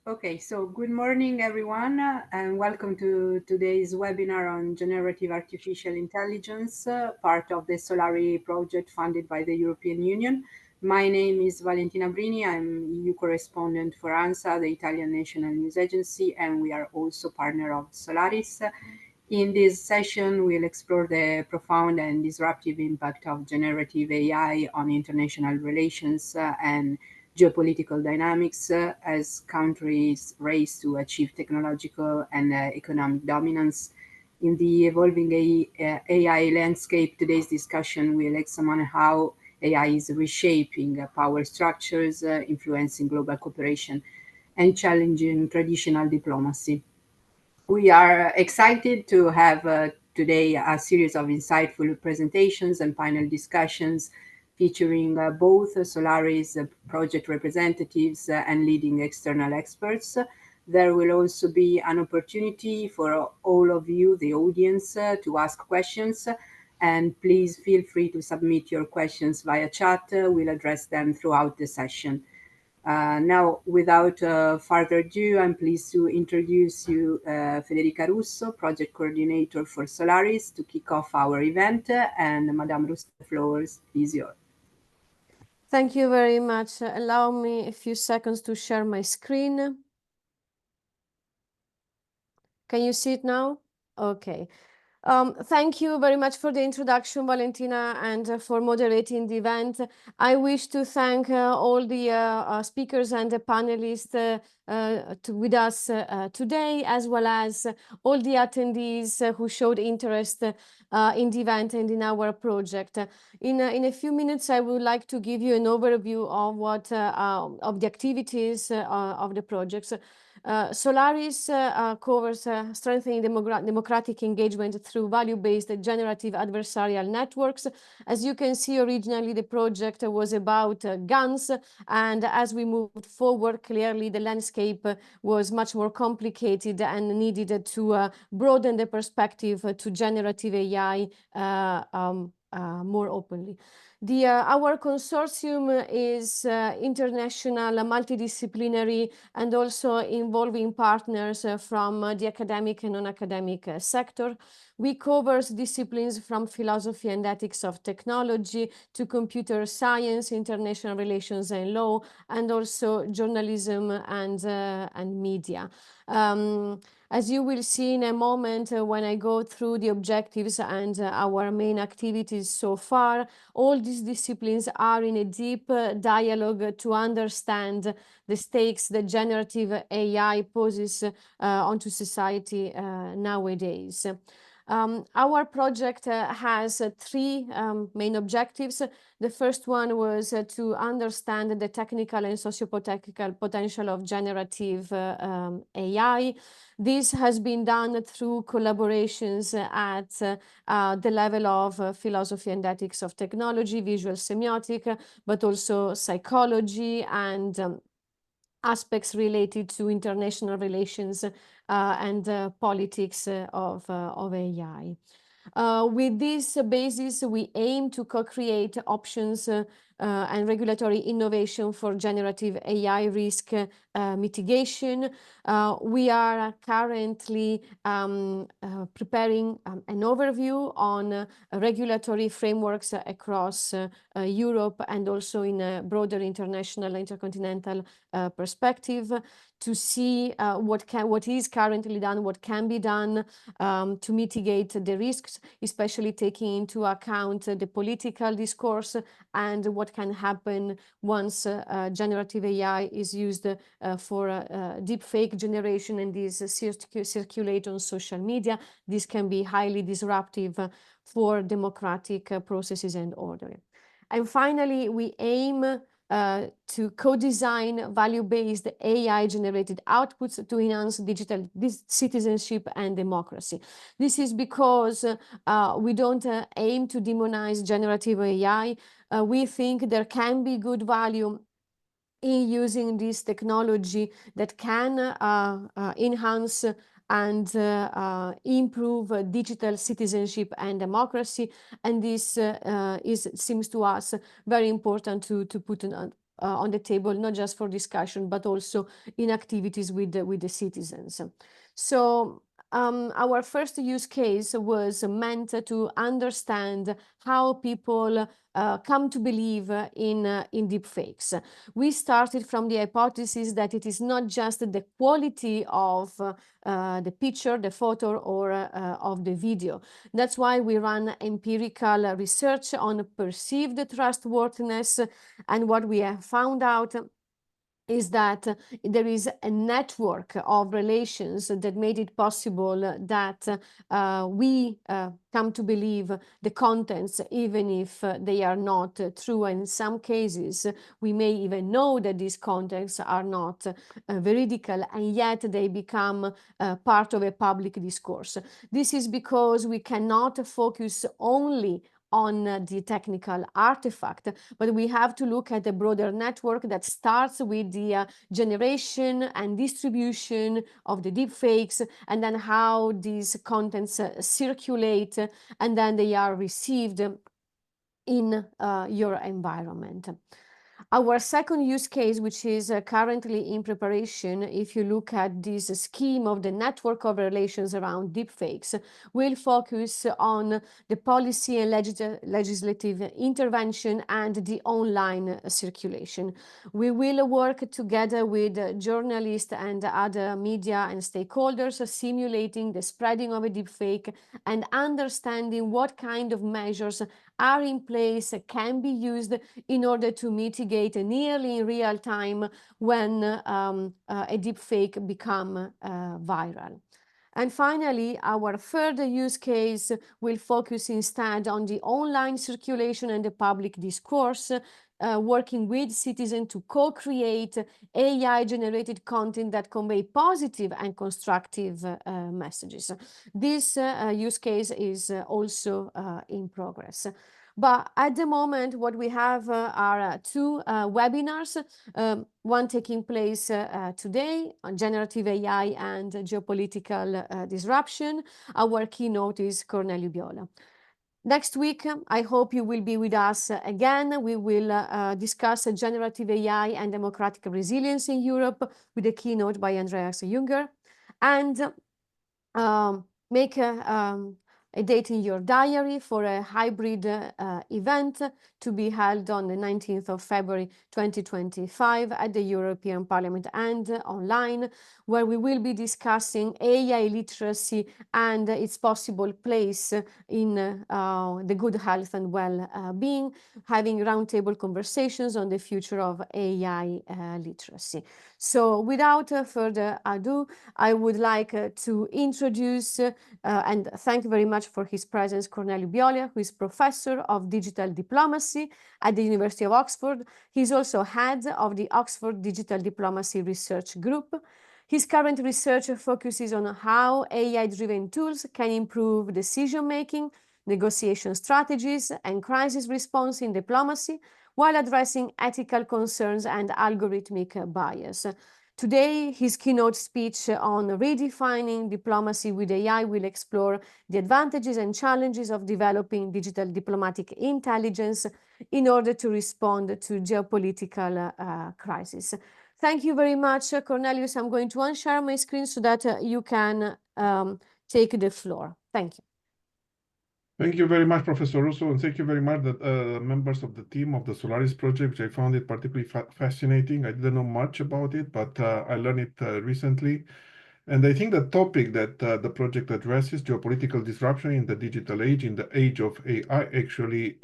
Okay, so good morning, everyone, and welcome to today's webinar on generative artificial intelligence, part of the SOLARIS project funded by the European Union. My name is Valentina Brini. I'm EU correspondent for ANSA, the Italian National News Agency, and we are also partner of SOLARIS. In this session, we'll explore the profound and disruptive impact of generative AI on international relations and geopolitical dynamics as countries race to achieve technological and economic dominance. In the evolving AI landscape, today's discussion will examine how AI is reshaping power structures, influencing global cooperation, and challenging traditional diplomacy. We are excited to have today a series of insightful presentations and panel discussions featuring both SOLARIS project representatives and leading external experts. There will also be an opportunity for all of you, the audience, to ask questions. And please feel free to submit your questions via chat. We'll address them throughout the session. Now, without further ado, I'm pleased to introduce you Federica Russo, Project Coordinator for SOLARIS, to kick off our event. And Madame Russo, the floor is yours. Thank you very much. Allow me a few seconds to share my screen. Can you see it now? Okay. Thank you very much for the introduction, Valentina, and for moderating the event. I wish to thank all the speakers and the panelists with us today, as well as all the attendees who showed interest in the event and in our project. In a few minutes, I would like to give you an overview of what of the activities of the projects. SOLARIS covers strengthening democratic engagement through value-based generative adversarial networks. As you can see, originally the project was about guns, and as we moved forward, clearly the landscape was much more complicated and needed to broaden the perspective to generative AI more openly. Our consortium is international, multidisciplinary, and also involving partners from the academic and non-academic sector. We cover disciplines from philosophy and ethics of technology to computer science, international relations and law, and also journalism and media. As you will see in a moment when I go through the objectives and our main activities so far, all these disciplines are in a deep dialogue to understand the stakes that generative AI poses onto society nowadays. Our project has three main objectives. The first one was to understand the technical and socio-political potential of generative AI. This has been done through collaborations at the level of philosophy and ethics of technology, visual semiotic, but also psychology and aspects related to international relations and politics of AI. With this basis, we aim to co-create options and regulatory innovation for generative AI risk mitigation. We are currently preparing an overview on regulatory frameworks across Europe and also in a broader international intercontinental perspective to see what is currently done, what can be done to mitigate the risks, especially taking into account the political discourse and what can happen once generative AI is used for deepfake generation and these circulate on social media. This can be highly disruptive for democratic processes and order. And finally, we aim to co-design value-based AI-generated outputs to enhance digital citizenship and democracy. This is because we don't aim to demonize generative AI. We think there can be good value in using this technology that can enhance and improve digital citizenship and democracy. And this seems to us very important to put on the table, not just for discussion, but also in activities with the citizens. So our first use case was meant to understand how people come to believe in deepfakes. We started from the hypothesis that it is not just the quality of the picture, the photo, or of the video. That's why we run empirical research on perceived trustworthiness, and what we have found out is that there is a network of relations that made it possible that we come to believe the contents, even if they are not true. In some cases, we may even know that these contents are not veridical, and yet they become part of a public discourse. This is because we cannot focus only on the technical artifact, but we have to look at the broader network that starts with the generation and distribution of the deepfakes, and then how these contents circulate, and then they are received in your environment. Our second use case, which is currently in preparation, if you look at this scheme of the network of relations around deepfakes, will focus on the policy and legislative intervention and the online circulation. We will work together with journalists and other media and stakeholders, simulating the spreading of a deepfake and understanding what kind of measures are in place, can be used in order to mitigate nearly in real time when a deepfake become viral. And finally, our further use case will focus instead on the online circulation and the public discourse, working with citizens to co-create AI-generated content that convey positive and constructive messages. This use case is also in progress. But at the moment, what we have are two webinars, one taking place today on generative AI and geopolitical disruption. Our keynote is Corneliu Bjola. Next week, I hope you will be with us again. We will discuss generative AI and democratic resilience in Europe with a keynote by Andreas Junger. And make a date in your diary for a hybrid event to be held on the 19th of February 2025 at the European Parliament and online, where we will be discussing AI literacy and its possible place in the good health and well-being, having roundtable conversations on the future of AI literacy. So without further ado, I would like to introduce and thank you very much for his presence, Corneliu Bjola, who is Professor of Digital Diplomacy at the University of Oxford. He's also head of the Oxford Digital Diplomacy Research Group. His current research focuses on how AI-driven tools can improve decision-making, negotiation strategies, and crisis response in diplomacy, while addressing ethical concerns and algorithmic bias. Today, his keynote speech on redefining diplomacy with AI will explore the advantages and challenges of developing digital diplomatic intelligence in order to respond to geopolitical crises. Thank you very much, Cornelius. I'm going to unshare my screen so that you can take the floor. Thank you. Thank you very much, Professor Russo, and thank you very much, the members of the team of the Solaris project, which I found it particularly fascinating. I didn't know much about it, but I learned it recently. And I think the topic that the project addresses, geopolitical disruption in the digital age, in the age of AI, actually,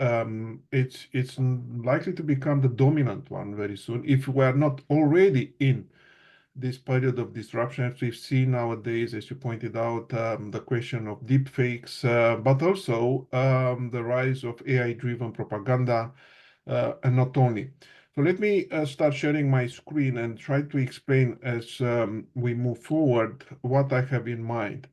it's likely to become the dominant one very soon, if we're not already in this period of disruption. As we've seen nowadays, as you pointed out, the question of deepfakes, but also the rise of AI-driven propaganda, and not only. So let me start sharing my screen and try to explain as we move forward what I have in mind.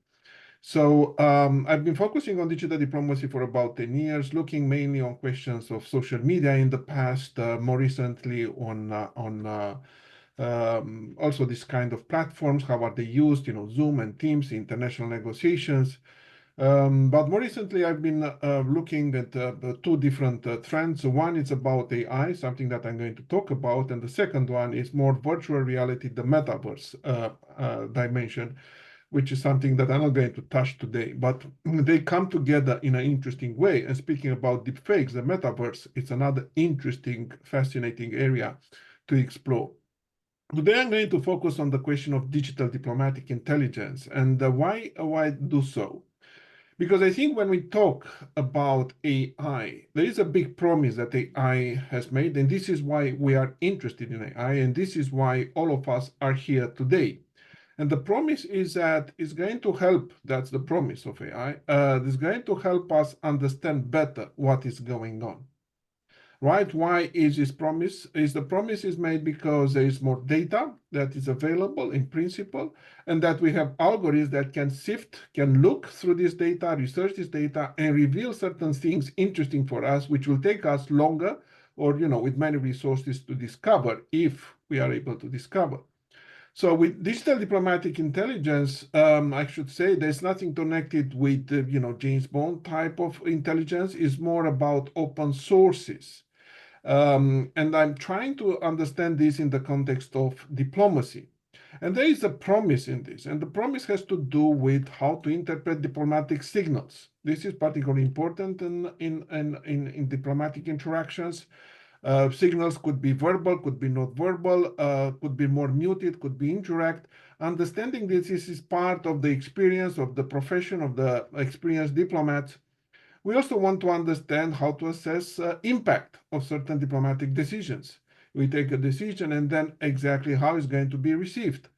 So I've been focusing on digital diplomacy for about 10 years, looking mainly on questions of social media in the past, more recently on also this kind of platforms, how are they used, Zoom and Teams, international negotiations. But more recently, I've been looking at two different trends. One is about AI, something that I'm going to talk about, and the second one is more virtual reality, the metaverse dimension, which is something that I'm not going to touch today. But they come together in an interesting way. And speaking about deepfakes, the metaverse, it's another interesting, fascinating area to explore. Today, I'm going to focus on the question of digital diplomatic intelligence and why do so. Because I think when we talk about AI, there is a big promise that AI has made, and this is why we are interested in AI, and this is why all of us are here today. And the promise is that it's going to help, that's the promise of AI, it's going to help us understand better what is going on. Right? Why is this promise? Is the promise is made because there is more data that is available in principle, and that we have algorithms that can sift, can look through this data, research this data, and reveal certain things interesting for us, which will take us longer, or with many resources to discover, if we are able to discover. So with digital diplomatic intelligence, I should say there's nothing connected with James Bond type of intelligence. It's more about open sources. And I'm trying to understand this in the context of diplomacy. And there is a promise in this, and the promise has to do with how to interpret diplomatic signals. This is particularly important in diplomatic interactions. Signals could be verbal, could be not verbal, could be more muted, could be indirect. Understanding this is part of the experience of the profession of the experienced diplomats. We also want to understand how to assess impact of certain diplomatic decisions. We take a decision and then exactly how it's going to be received.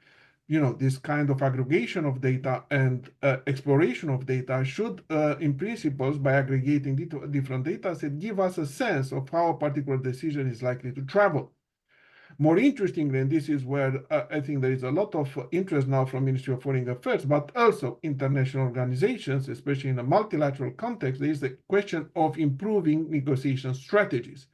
This kind of aggregation of data and exploration of data should, in principles, by aggregating different data sets, give us a sense of how a particular decision is likely to travel. More interestingly, and this is where I think there is a lot of interest now from Ministry of Foreign Affairs, but also international organizations, especially in a multilateral context, there is the question of improving negotiation strategies.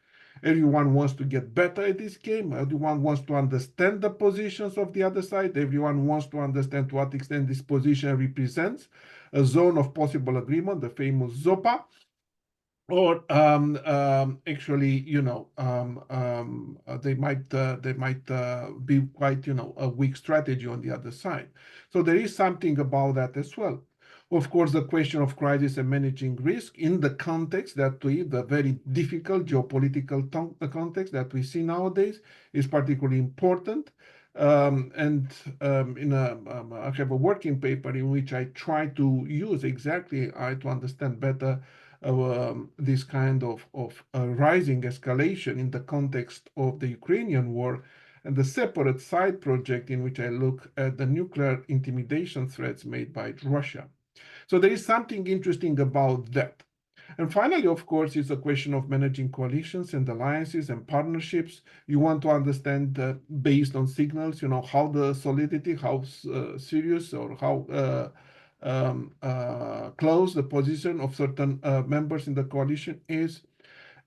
Everyone wants to get better at this game. Everyone wants to understand the positions of the other side. Everyone wants to understand to what extent this position represents a zone of possible agreement, the famous ZOPA. Or actually, they might be quite, a weak strategy on the other side. So there is something about that as well. Of course, the question of crisis and managing risk in the context that the very difficult geopolitical context that we see nowadays is particularly important. I have a working paper in which I try to use exactly to understand better this kind of rising escalation in the context of the Ukrainian war, and the separate side project in which I look at the nuclear intimidation threats made by Russia. So there is something interesting about that. And finally, of course, is a question of managing coalitions and alliances and partnerships. You want to understand, based on signals, how the solidity, how serious, or how close the position of certain members in the coalition is.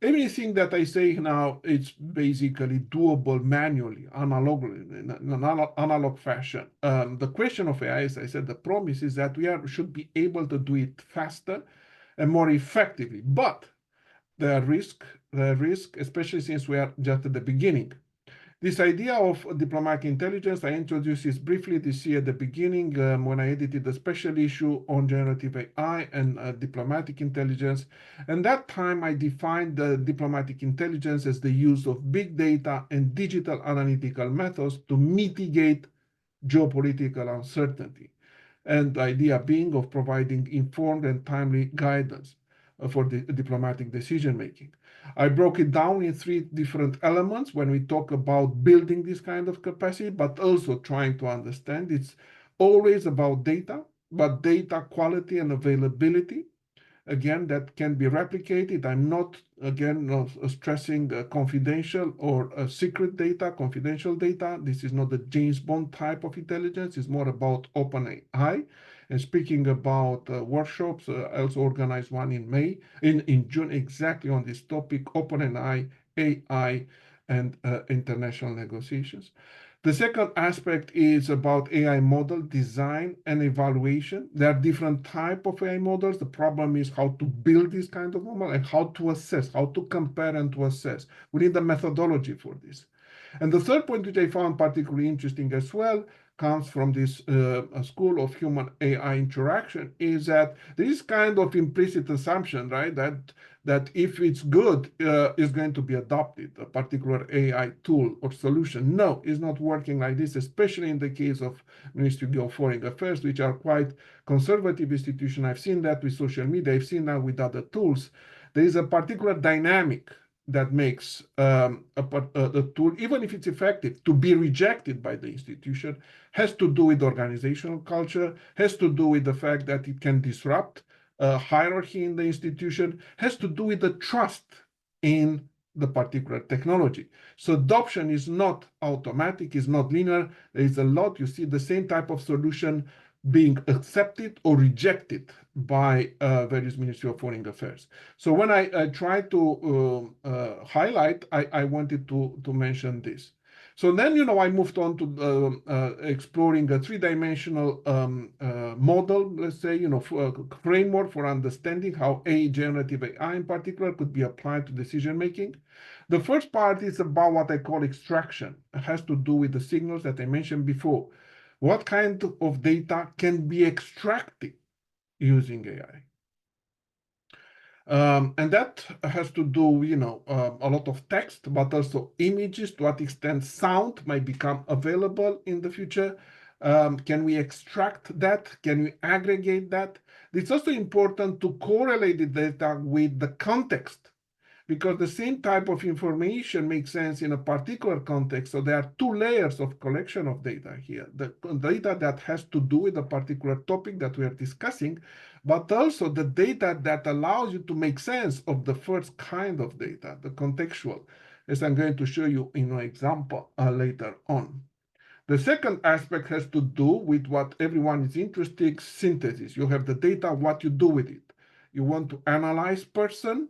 Everything that I say now, it's basically doable manually, analogically, in an analog fashion. The question of AI, as I said, the promise is that we should be able to do it faster and more effectively. But the risk, especially since we are just at the beginning. This idea of diplomatic intelligence, I introduced this briefly this year at the beginning when I edited a special issue on generative AI and diplomatic intelligence. And that time I defined the diplomatic intelligence as the use of big data and digital analytical methods to mitigate geopolitical uncertainty. And the idea being of providing informed and timely guidance for the diplomatic decision making. I broke it down in 3 different elements when we talk about building this kind of capacity, but also trying to understand it's always about data, but data quality and availability. Again, that can be replicated. I'm not, again, stressing confidential or secret data, confidential data. This is not the James Bond type of intelligence. It's more about open AI. And speaking about workshops, I also organized one in June, exactly on this topic, open AI, and international negotiations. The second aspect is about AI model design and evaluation. There are different types of AI models. The problem is how to build this kind of model and how to assess, how to compare and to assess. We need a methodology for this. And the third point, which I found particularly interesting as well, comes from this school of human AI interaction, is that there is kind of implicit assumption, right, that if it's good, it's going to be adopted, a particular AI tool or solution. No, it's not working like this, especially in the case of Ministry of Foreign Affairs, which are quite conservative institutions. I've seen that with social media. I've seen that with other tools. There is a particular dynamic that makes a tool, even if it's effective, to be rejected by the institution, has to do with organizational culture, has to do with the fact that it can disrupt hierarchy in the institution, has to do with the trust in the particular technology. So adoption is not automatic, is not linear. There is a lot. You see the same type of solution being accepted or rejected by various Ministry of Foreign Affairs. So when I try to highlight, I wanted to mention this. So then, I moved on to exploring a three-dimensional model, let's say, framework for understanding how generative AI in particular could be applied to decision-making. The first part is about what I call extraction. It has to do with the signals that I mentioned before. What kind of data can be extracted using AI? And that has to do, a lot of text, but also images, to what extent sound might become available in the future. Can we extract that? Can we aggregate that? It's also important to correlate the data with the context, because the same type of information makes sense in a particular context. So there are two layers of collection of data here. The data that has to do with a particular topic that we are discussing, but also the data that allows you to make sense of the first kind of data, the contextual, as I'm going to show you in an example later on. The second aspect has to do with what everyone is interested in, synthesis. You have the data, what you do with it. You want to analyze person,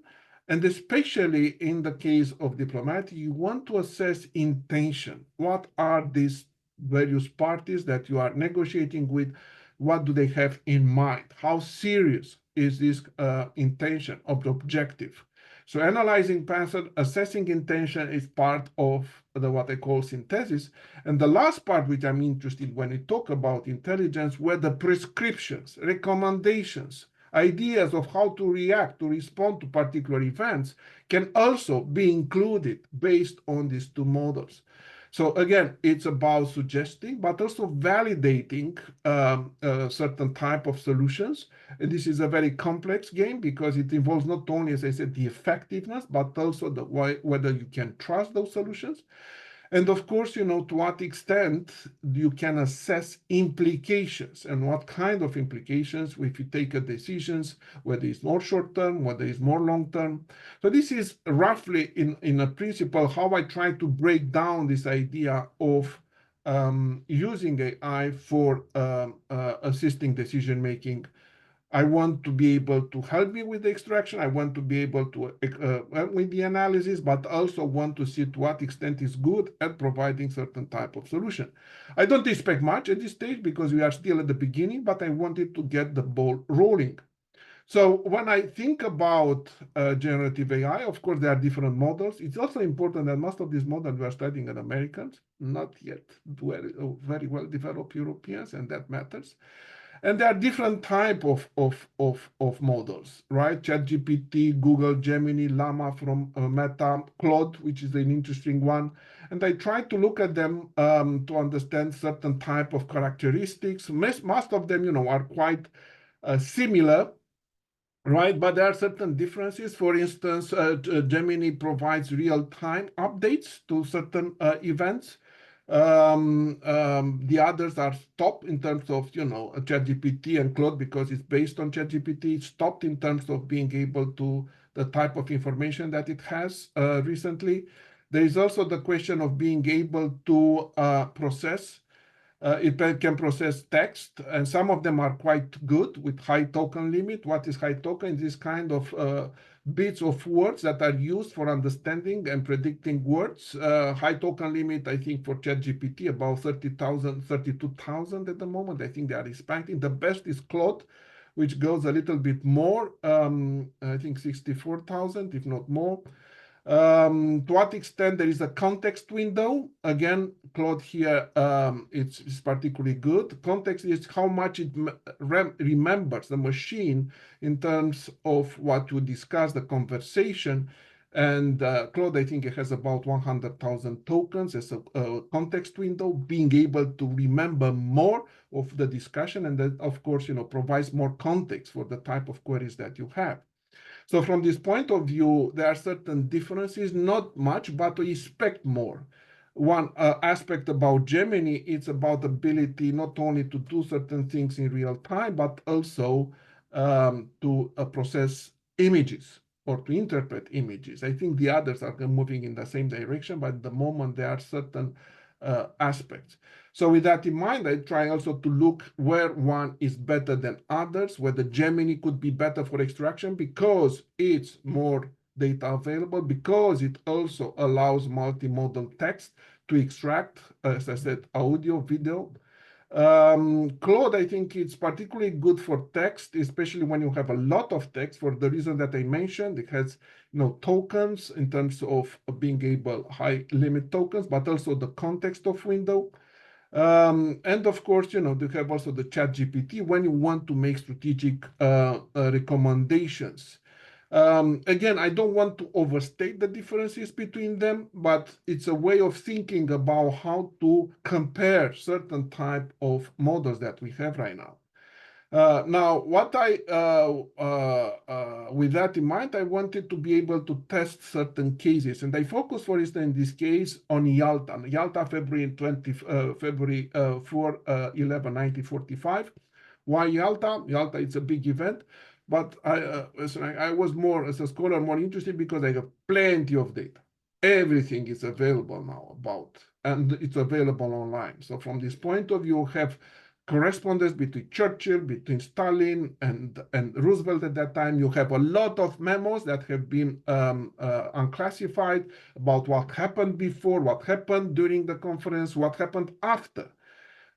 and especially in the case of diplomacy, you want to assess intention. What are these various parties that you are negotiating with? What do they have in mind? How serious is this intention of the objective? So analyzing pattern, assessing intention is part of what I call synthesis. And the last part, which I'm interested when we talk about intelligence, were the prescriptions, recommendations, ideas of how to react, to respond to particular events, can also be included based on these two models. So again, it's about suggesting, but also validating certain type of solutions. And this is a very complex game because it involves not only, as I said, the effectiveness, but also whether you can trust those solutions. And of course, to what extent you can assess implications and what kind of implications if you take a decisions, whether it's more short-term, whether it's more long-term. So this is roughly in a principle how I try to break down this idea of using AI for assisting decision-making. I want to be able to help you with the extraction. I want to be able to with the analysis, but also want to see to what extent is good at providing certain type of solution. I don't expect much at this stage because we are still at the beginning, but I wanted to get the ball rolling. So when I think about generative AI, of course, there are different models. It's also important that most of these models we are studying are Americans, not yet very well developed Europeans, and that matters. And there are different type of models, right? ChatGPT, Google, Gemini, Llama from Meta, Claude, which is an interesting one. And I try to look at them to understand certain type of characteristics. Most of them, are quite similar, right? But there are certain differences. For instance, Gemini provides real-time updates to certain events. The others are stopped in terms of, ChatGPT and Claude, because it's based on ChatGPT. It's stopped in terms of being able to the type of information that it has recently. There is also the question of being able to process. It can process text, and some of them are quite good with high token limit. What is high token? This kind of bits of words that are used for understanding and predicting words. High token limit, I think, for ChatGPT, about 30,000, 32,000 at the moment. I think they are expanding. The best is Claude, which goes a little bit more, I think 64,000, if not more. To what extent there is a context window? Again, Claude here, it's particularly good. Context is how much it remembers the machine in terms of what you discuss, the conversation. And Claude, I think it has about 100,000 tokens as a context window, being able to remember more of the discussion, and that, of course, provides more context for the type of queries that you have. So from this point of view, there are certain differences, not much, but we expect more. One aspect about Gemini, it's about ability not only to do certain things in real time, but also to process images or to interpret images. I think the others are moving in the same direction, but at the moment there are certain aspects. So with that in mind, I try also to look where one is better than others, whether Gemini could be better for extraction because it's more data available, because it also allows multimodal text to extract, as I said, audio, video. Claude, I think it's particularly good for text, especially when you have a lot of text for the reason that I mentioned. It has tokens in terms of being able high limit tokens, but also the context of window. And of course, you have also the ChatGPT when you want to make strategic recommendations. Again, I don't want to overstate the differences between them, but it's a way of thinking about how to compare certain type of models that we have right now. Now, with that in mind, I wanted to be able to test certain cases, and I focus, for instance, in this case on Yalta, February 4, 11, 1945. Why Yalta? Yalta, it's a big event, but I was more, as a scholar, more interested because I have plenty of data. Everything is available now and it's available online. So from this point of view, you have correspondence between Churchill, between Stalin, and Roosevelt at that time. You have a lot of memos that have been unclassified about what happened before, what happened during the conference, what happened after.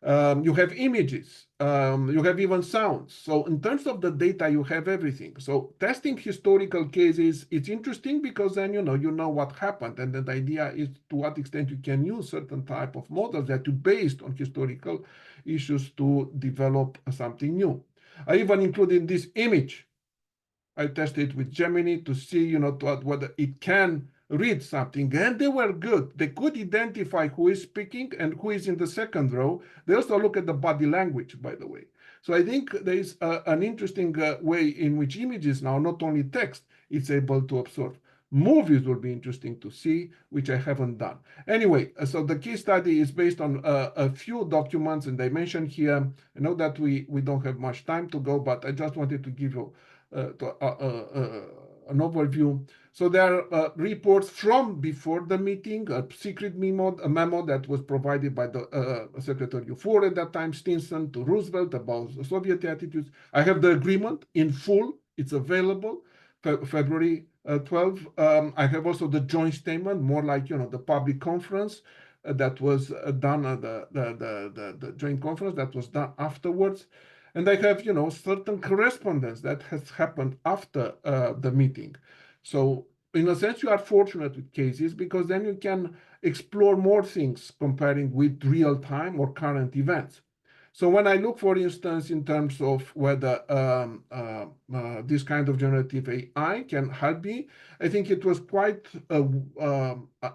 You have images, you have even sounds. So in terms of the data, you have everything. So testing historical cases, it's interesting because then you know what happened. And the idea is to what extent you can use certain type of models that you based on historical issues to develop something new. I even included this image. I tested with Gemini to see, whether it can read something, and they were good. They could identify who is speaking and who is in the second row. They also look at the body language, by the way. So I think there is an interesting way in which images now, not only text, it's able to absorb. Movies will be interesting to see, which I haven't done. Anyway, so the case study is based on a few documents, and I mentioned here, I know that we don't have much time to go, but I just wanted to give you an overview. So there are reports from before the meeting, a secret memo, that was provided by the Secretary of War at that time, Stinson, to Roosevelt about Soviet attitudes. I have the agreement in full. It's available, February 12. I have also the joint statement, more like, the public conference that was done, the joint conference that was done afterwards. And I have, certain correspondence that has happened after the meeting. So in a sense, you are fortunate with cases because then you can explore more things comparing with real time or current events. So when I look, for instance, in terms of whether this kind of generative AI can help me, I think it was quite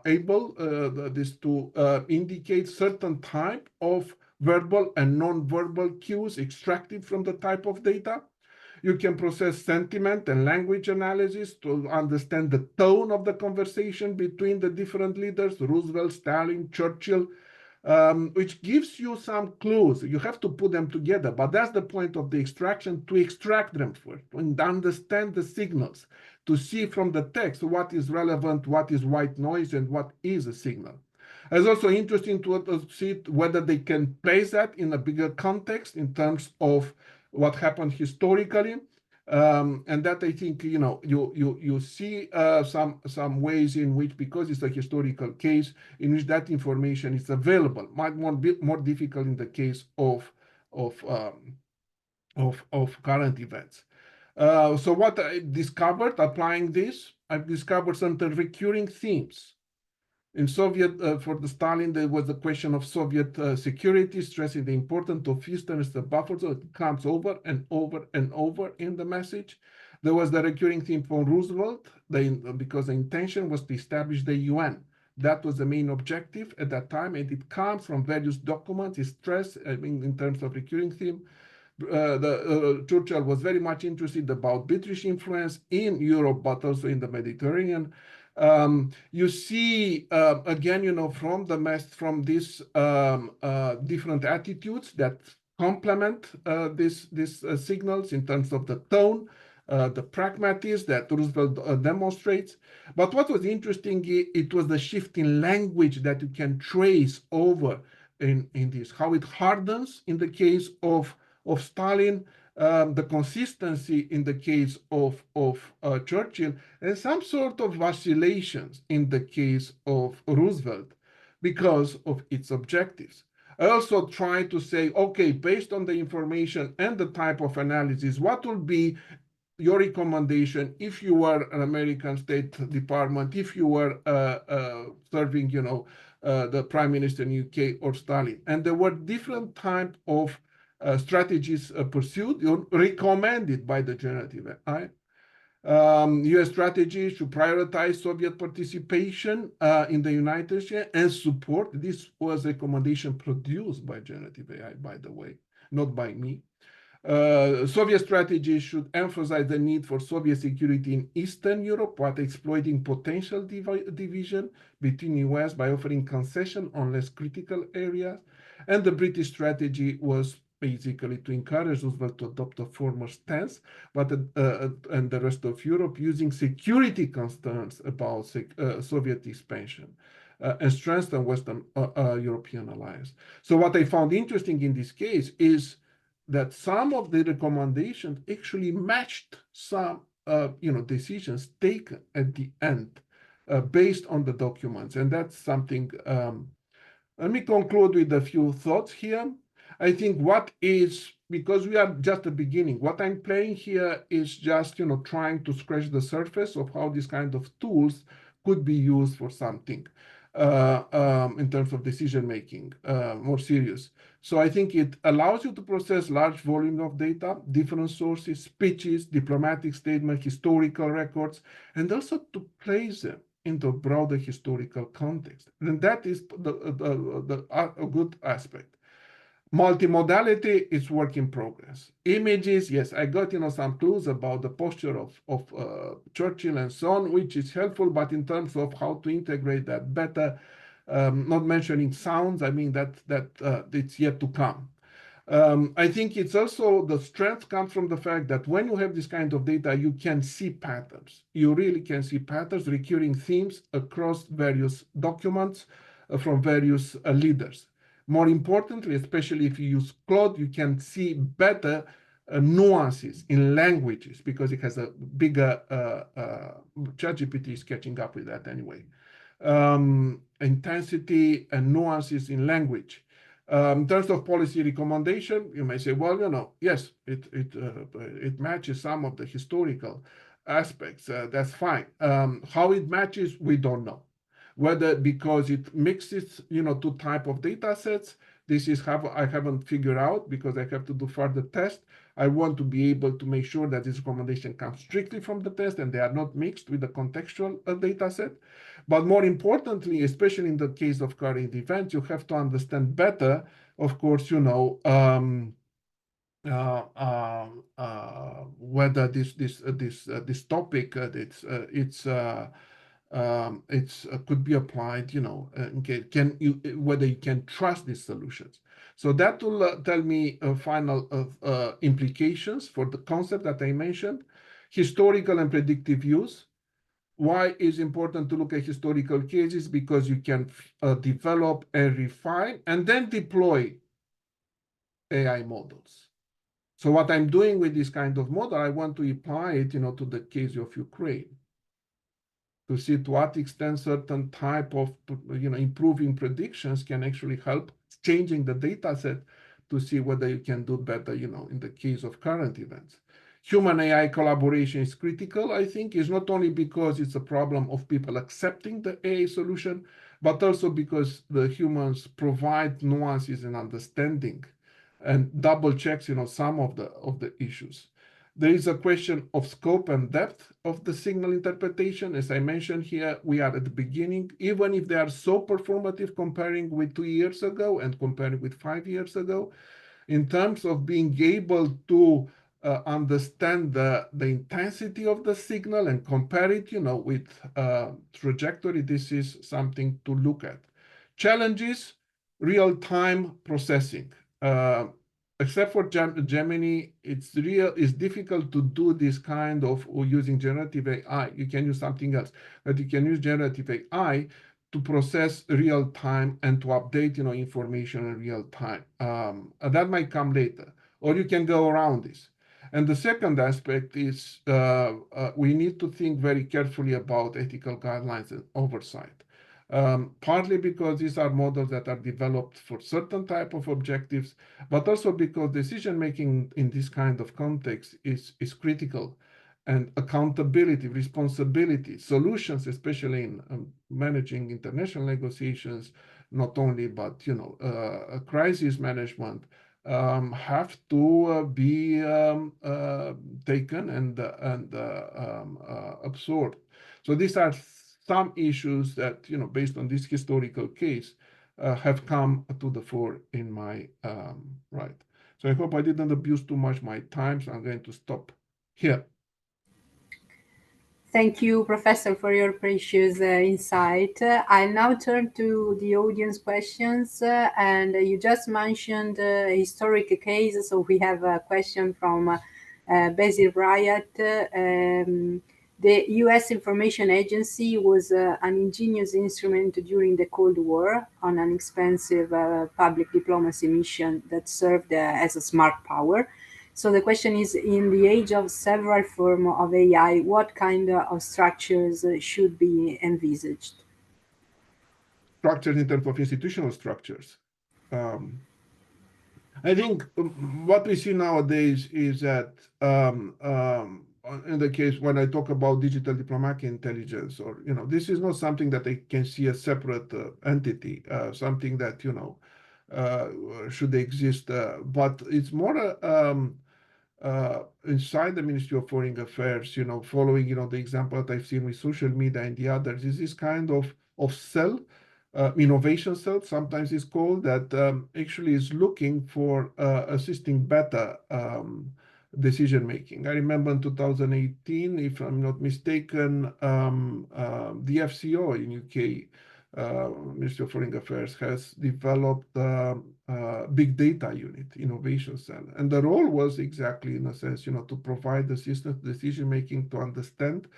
able this to indicate certain type of verbal and non-verbal cues extracted from the type of data. You can process sentiment and language analysis to understand the tone of the conversation between the different leaders, Roosevelt, Stalin, Churchill, which gives you some clues. You have to put them together, but that's the point of the extraction, to extract them first, and understand the signals, to see from the text what is relevant, what is white noise, and what is a signal. It's also interesting to see whether they can place that in a bigger context in terms of what happened historically. And that I think, you see some ways in which, because it's a historical case, in which that information is available, might more difficult in the case of current events. So what I discovered applying this, I've discovered certain recurring themes. In Soviet, for the Stalin, there was the question of Soviet security, stressing the importance of Eastern as a buffer zone. It comes over and over and over in the message. There was the recurring theme from Roosevelt, because the intention was to establish the UN. That was the main objective at that time, and it comes from various documents. It's stressed, in terms of recurring theme. Churchill was very much interested about British influence in Europe, but also in the Mediterranean. You see, again, from these different attitudes that complement these signals in terms of the tone, the pragmatism that Roosevelt demonstrates. But what was interesting, it was the shift in language that you can trace over in this, how it hardens in the case of Stalin, the consistency in the case of Churchill, and some sort of vacillations in the case of Roosevelt because of its objectives. I also try to say, okay, based on the information and the type of analysis, what will be your recommendation if you were an American State Department, if you were serving, the Prime Minister in UK or Stalin? And there were different types of strategies pursued, recommended by the generative AI. US strategy should prioritize Soviet participation in the United Nations and support. This was a recommendation produced by generative AI, by the way, not by me. Soviet strategy should emphasize the need for Soviet security in Eastern Europe while exploiting potential division between US by offering concession on less critical areas. And the British strategy was basically to encourage Roosevelt to adopt a former stance, but and the rest of Europe using security concerns about Soviet expansion and strengthen Western European alliance. So what I found interesting in this case is that some of the recommendations actually matched some decisions taken at the end based on the documents, and that's something. Let me conclude with a few thoughts here. I think because we are just the beginning, what I'm playing here is just trying to scratch the surface of how these kind of tools could be used for something in terms of decision making, more serious. So I think it allows you to process large volume of data, different sources, speeches, diplomatic statements, historical records, and also to place them into a broader historical context. And that is a good aspect. Multimodality is work in progress. Images, yes, I got some clues about the posture of Churchill and so on, which is helpful, but in terms of how to integrate that better, not mentioning sounds, I mean that it's yet to come. I think it's also the strength comes from the fact that when you have this kind of data, you can see patterns. You really can see patterns, recurring themes across various documents from various leaders. More importantly, especially if you use Claude, you can see better nuances in languages because it has a bigger, ChatGPT is catching up with that anyway. Intensity and nuances in language. In terms of policy recommendation, you may say, well, yes, it matches some of the historical aspects. That's fine. How it matches, we don't know. Whether because it mixes, two type of data sets, this is I haven't figured out because I have to do further test. I want to be able to make sure that this recommendation comes strictly from the test and they are not mixed with the contextual data set. But more importantly, especially in the case of current events, you have to understand better, of course, whether this topic could be applied, whether you can trust these solutions. So that will tell me final implications for the concept that I mentioned, historical and predictive use. Why is important to look at historical cases? Because you can develop and refine and then deploy AI models. So what I'm doing with this kind of model, I want to apply it, to the case of Ukraine, to see to what extent certain type of, improving predictions can actually help changing the data set to see whether you can do better, in the case of current events. Human AI collaboration is critical, I think, is not only because it's a problem of people accepting the AI solution, but also because the humans provide nuances and understanding and double checks, some of the issues. There is a question of scope and depth of the signal interpretation. As I mentioned here, we are at the beginning, even if they are so performative comparing with 2 years ago and comparing with 5 years ago, in terms of being able to understand the intensity of the signal and compare it, with trajectory, this is something to look at. Challenges, real-time processing. Except for Gemini, it's difficult to do this kind of using generative AI. You can use something else, but you can use generative AI to process real time and to update, information in real time. That might come later, or you can go around this. And the second aspect is we need to think very carefully about ethical guidelines and oversight. Partly because these are models that are developed for certain type of objectives, but also because decision-making in this kind of context is critical, and accountability, responsibility, solutions, especially in managing international negotiations, not only, but, crisis management, have to be taken and absorbed. So these are some issues that, based on this historical case, have come to the fore in my right. So I hope I didn't abuse too much my time, so I'm going to stop here. Thank you, Professor, for your precious insight. I'll now turn to the audience questions. And you just mentioned historic cases, so we have a question from Basil Bryant. The US Information Agency was an ingenious instrument during the Cold War on an expensive public diplomacy mission that served as a smart power. So the question is, in the age of several forms of AI, what kind of structures should be envisaged? Structures in terms of institutional structures. I think what we see nowadays is that in the case when I talk about digital diplomatic intelligence, or this is not something that I can see a separate entity, something that should exist, but it's more inside the Ministry of Foreign Affairs, following the example that I've seen with social media and the others, is this kind of cell. Innovation cell, sometimes it's called, that actually is looking for assisting better decision making. I remember in 2018, if I'm not mistaken, the FCO in UK, Ministry of Foreign Affairs, has developed big data unit, innovation cell, and the role was exactly, in a sense, to provide assistance decision making, to understand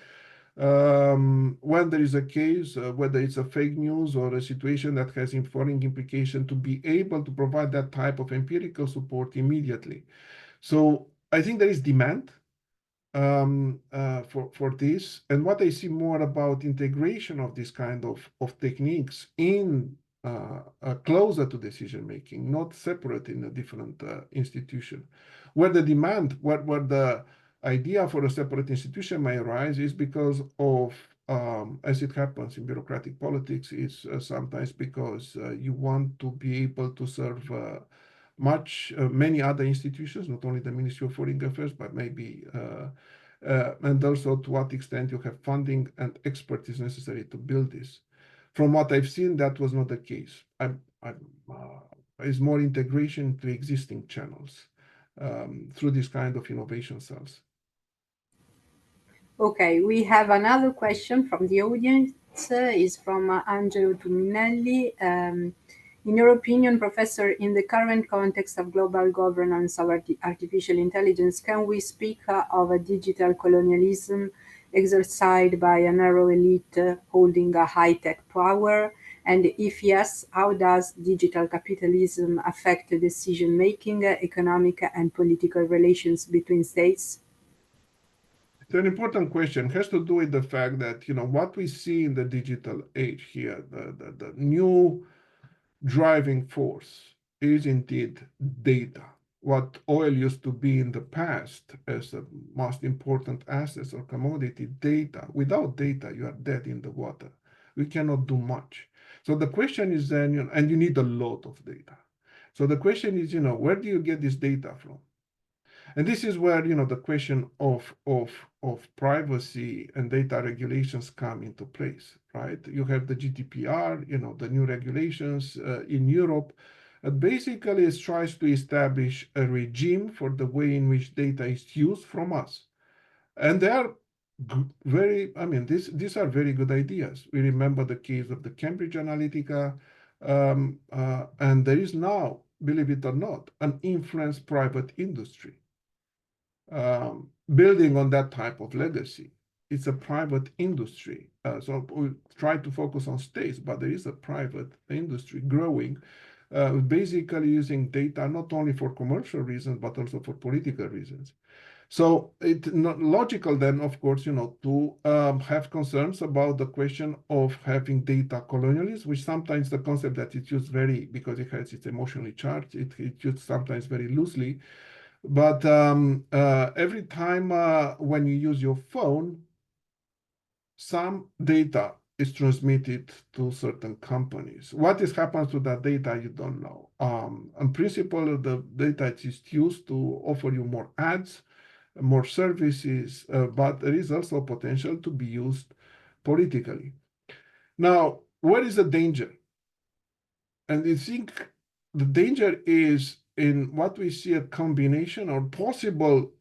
when there is a case, whether it's a fake news or a situation that has foreign implication, to be able to provide that type of empirical support immediately. So I think there is demand for this, and what I see more about integration of this kind of techniques in closer to decision making, not separate in a different institution, where the demand, where the idea for a separate institution may arise is because of, as it happens in bureaucratic politics, is sometimes because you want to be able to serve many other institutions, not only the Ministry of Foreign Affairs, but maybe, and also to what extent you have funding and expertise necessary to build this. From what I've seen, that was not the case. It's more integration to existing channels through this kind of innovation cells. Okay, we have another question from the audience. Is from Angelo Tuminelli. In your opinion, Professor, in the current context of global governance of artificial intelligence, can we speak of a digital colonialism exercised by a narrow elite holding a high-tech power? And if yes, how does digital capitalism affect decision-making, economic and political relations between states? It's an important question. It has to do with the fact that, what we see in the digital age here, the new driving force is indeed data. What oil used to be in the past as the most important assets or commodity, data. Without data, you are dead in the water. We cannot do much. So the question is then, and you need a lot of data. So the question is, where do you get this data from? And this is where, the question of privacy and data regulations come into place, right? You have the GDPR, the new regulations in Europe. Basically, it tries to establish a regime for the way in which data is used from us. And they are these are very good ideas. We remember the case of the Cambridge Analytica, and there is now, believe it or not, an influence private industry building on that type of legacy. It's a private industry. So we try to focus on states, but there is a private industry growing, basically using data not only for commercial reasons, but also for political reasons. So it's not logical then, of course, to have concerns about the question of having data colonialism, which sometimes the concept that it's used because it's emotionally charged, it's used sometimes very loosely. But every time when you use your phone, some data is transmitted to certain companies. What happens to that data, you don't know. In principle, the data is used to offer you more ads, more services, but there is also potential to be used politically. Now, where is the danger? And I think the danger is in what we see a combination or possible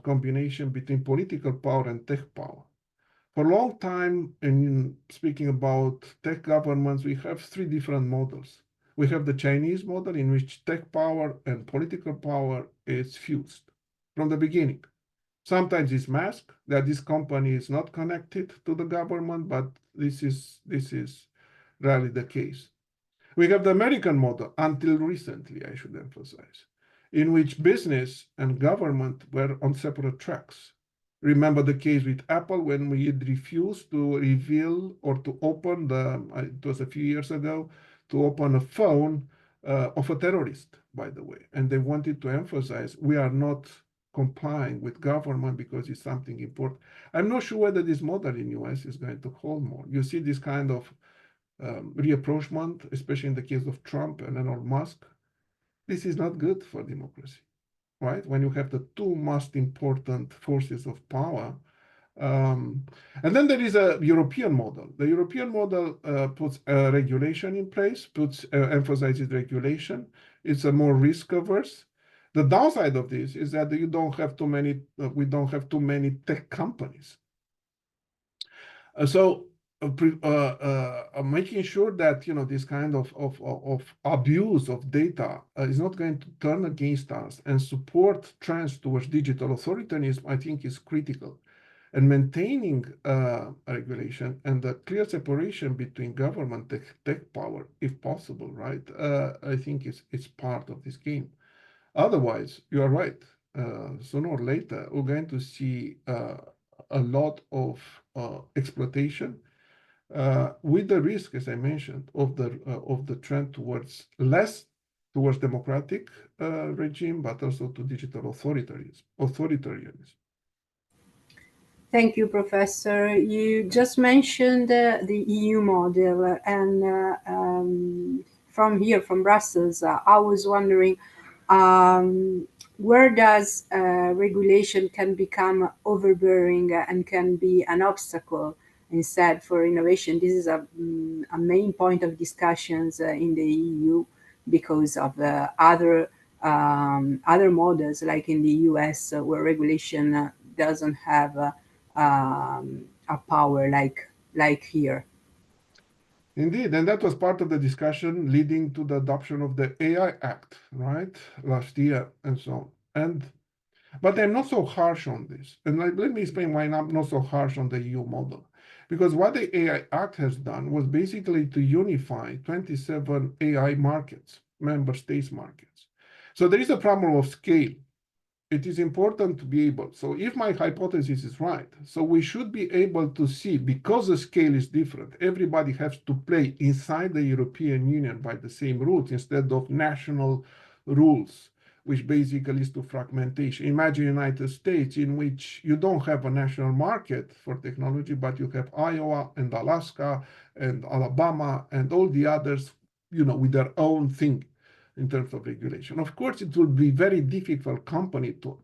combination between political power and tech power. For a long time, in speaking about tech governments, we have three different models. We have the Chinese model in which tech power and political power is fused from the beginning. Sometimes it's masked that this company is not connected to the government, but this is rarely the case. We have the American model, until recently, I should emphasize, in which business and government were on separate tracks. Remember the case with Apple when we had refused to reveal or to open it was a few years ago, to open a phone of a terrorist, by the way. And they wanted to emphasize we are not complying with government because it's something important. I'm not sure whether this model in US is going to hold more. You see this kind of reapproachment, especially in the case of Trump and Elon Musk. This is not good for democracy, right? When you have the two most important forces of power. And then there is a European model. The European model puts regulation in place, emphasizes regulation. It's a more risk averse. The downside of this is that we don't have too many tech companies. So making sure that this kind of abuse of data is not going to turn against us and support trends towards digital authoritarianism, I think is critical. And maintaining regulation and the clear separation between government and tech power, if possible, right? I think it's part of this game. Otherwise, you are right. Sooner or later, we're going to see a lot of exploitation. With the risk, as I mentioned, of the trend towards democratic regime, but also to digital authoritarianism. Thank you, Professor. You just mentioned the EU model, and from here, from Brussels, I was wondering where does regulation can become overbearing and can be an obstacle instead for innovation. This is a main point of discussions in the EU because of other models like in the US where regulation doesn't have a power like here. Indeed, and that was part of the discussion leading to the adoption of the AI Act, right, last year and so on. But I'm not so harsh on this. And let me explain why I'm not so harsh on the EU model. Because what the AI Act has done was basically to unify 27 AI markets, member states markets. So there is a problem of scale. It is important to be able, so if my hypothesis is right, so we should be able to see, because the scale is different, everybody has to play inside the European Union by the same rules instead of national rules, which basically is to fragmentation. Imagine United States, in which you don't have a national market for technology, but you have Iowa and Alaska and Alabama and all the others, with their own thing in terms of regulation. Of course, it will be very difficult company to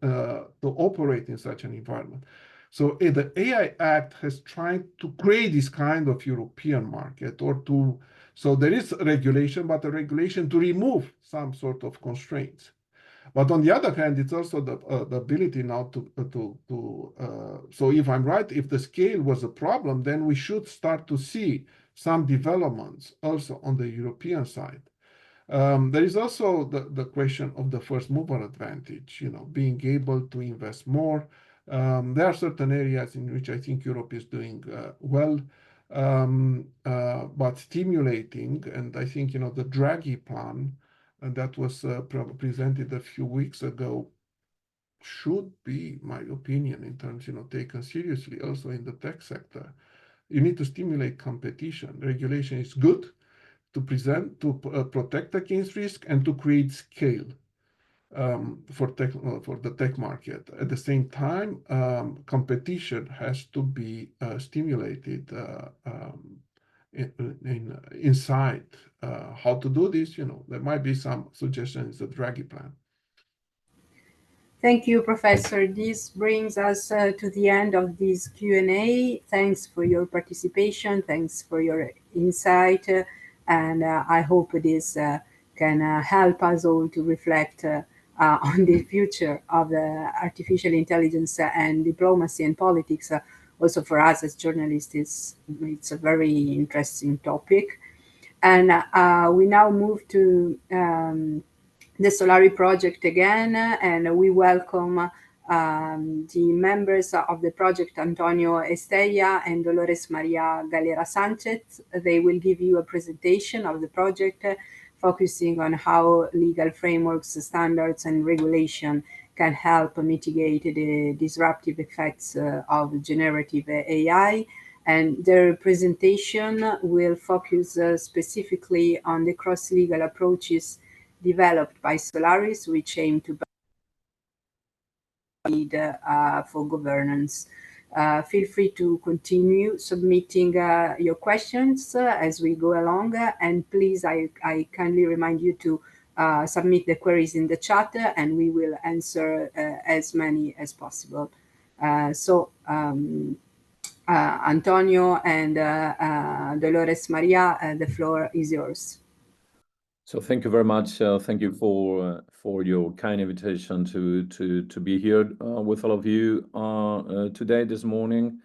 operate in such an environment. So the AI Act has tried to create this kind of European market, so there is regulation, but a regulation to remove some sort of constraints. But on the other hand, it's also the ability now so if I'm right, if the scale was a problem, then we should start to see some developments also on the European side. There is also the question of the first mover advantage, being able to invest more. There are certain areas in which I think Europe is doing well, but stimulating, and I think, the Draghi plan that was presented a few weeks ago should be, my opinion, in terms, taken seriously also in the tech sector. You need to stimulate competition. Regulation is good to protect against risk and to create scale for the tech market. At the same time, competition has to be stimulated inside. How to do this? There might be some suggestions in the Draghi plan. Thank you, Professor. This brings us to the end of this Q&A. Thanks for your participation. Thanks for your insight. And I hope this can help us all to reflect on the future of artificial intelligence and diplomacy and politics. Also for us as journalists, it's a very interesting topic. And we now move to the Solari project again, and we welcome the members of the project, Antonio Estella and Dolores Maria Galera Sanchez. They will give you a presentation of the project, focusing on how legal frameworks, standards, and regulation can help mitigate the disruptive effects of generative AI. And their presentation will focus specifically on the cross-legal approaches developed by Solaris, which aim to lead for governance. Feel free to continue submitting your questions as we go along, and please, I kindly remind you to submit the queries in the chat, and we will answer as many as possible. Antonio and Dolores Maria, the floor is yours. So thank you very much. Thank you for your kind invitation to be here with all of you today, this morning,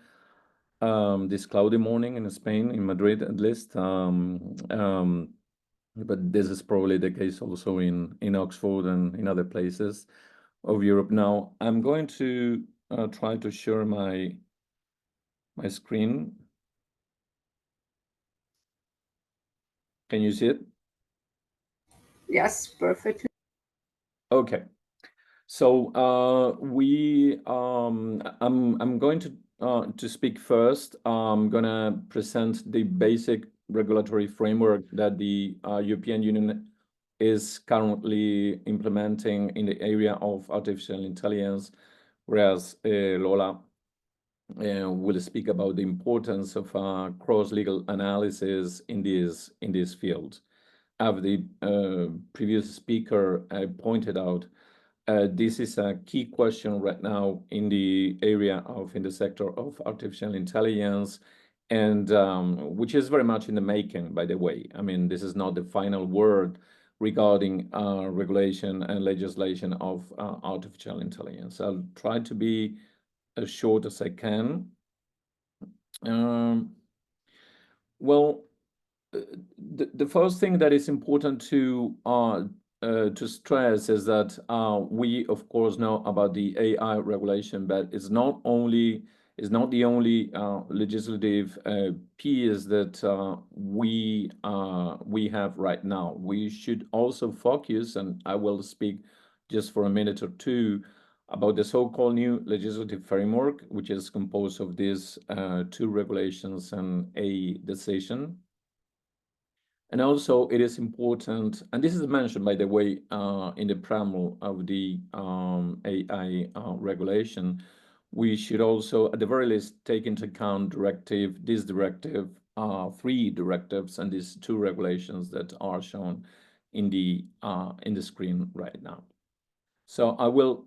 this cloudy morning in Spain, in Madrid at least. But this is probably the case also in Oxford and in other places of Europe. Now, I'm going to try to share my screen. Can you see it? Yes, perfectly. Okay, so I'm going to speak first. I'm gonna present the basic regulatory framework that the European Union is currently implementing in the area of artificial intelligence, whereas Lola will speak about the importance of cross-legal analysis in this field. As the previous speaker pointed out, this is a key question right now in the sector of artificial intelligence, and which is very much in the making, by the way. I mean, this is not the final word regarding regulation and legislation of artificial intelligence. I'll try to be as short as I can. Well, the first thing that is important to stress is that we, of course, know about the AI regulation, but it's not only is not the only legislative piece that we have right now. We should also focus, and I will speak just for a minute or two about the so-called new legislative framework, which is composed of these 2 regulations and a decision. And also it is important, and this is mentioned, by the way, in the preamble of the AI regulation, we should also, at the very least, take into account this directive, 3 directives, and these 2 regulations that are shown in the screen right now. So I will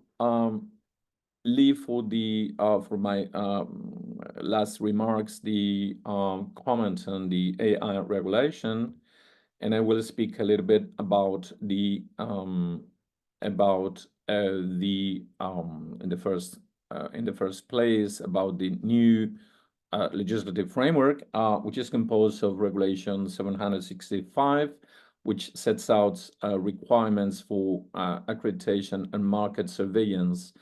leave for my last remarks the comment on the AI regulation, and I will speak a little bit about in the first place about the new legislative framework, which is composed of Regulation 765, which sets out requirements for accreditation and market surveillance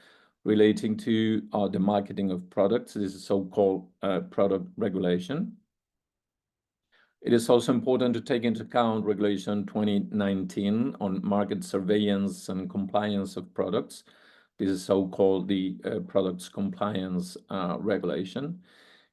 relating to the marketing of products. This is so-called product regulation. It is also important to take into account Regulation 2019 on market surveillance and compliance of products. This is so-called the products compliance regulation.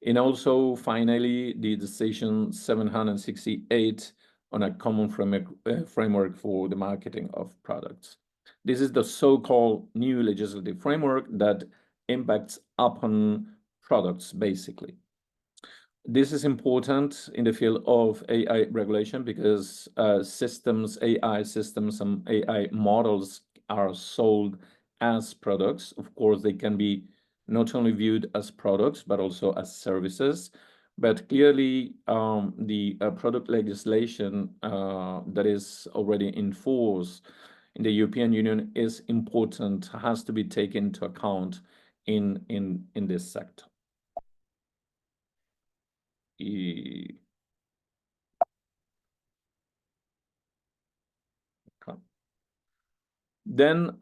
And also, finally, the decision 768 on a common framework for the marketing of products. This is the so-called new legislative framework that impacts upon products, basically. This is important in the field of AI regulation because AI systems and AI models are sold as products. Of course, they can be not only viewed as products, but also as services. But clearly, the product legislation that is already in force in the European Union is important, has to be taken into account in this sector. Okay. Then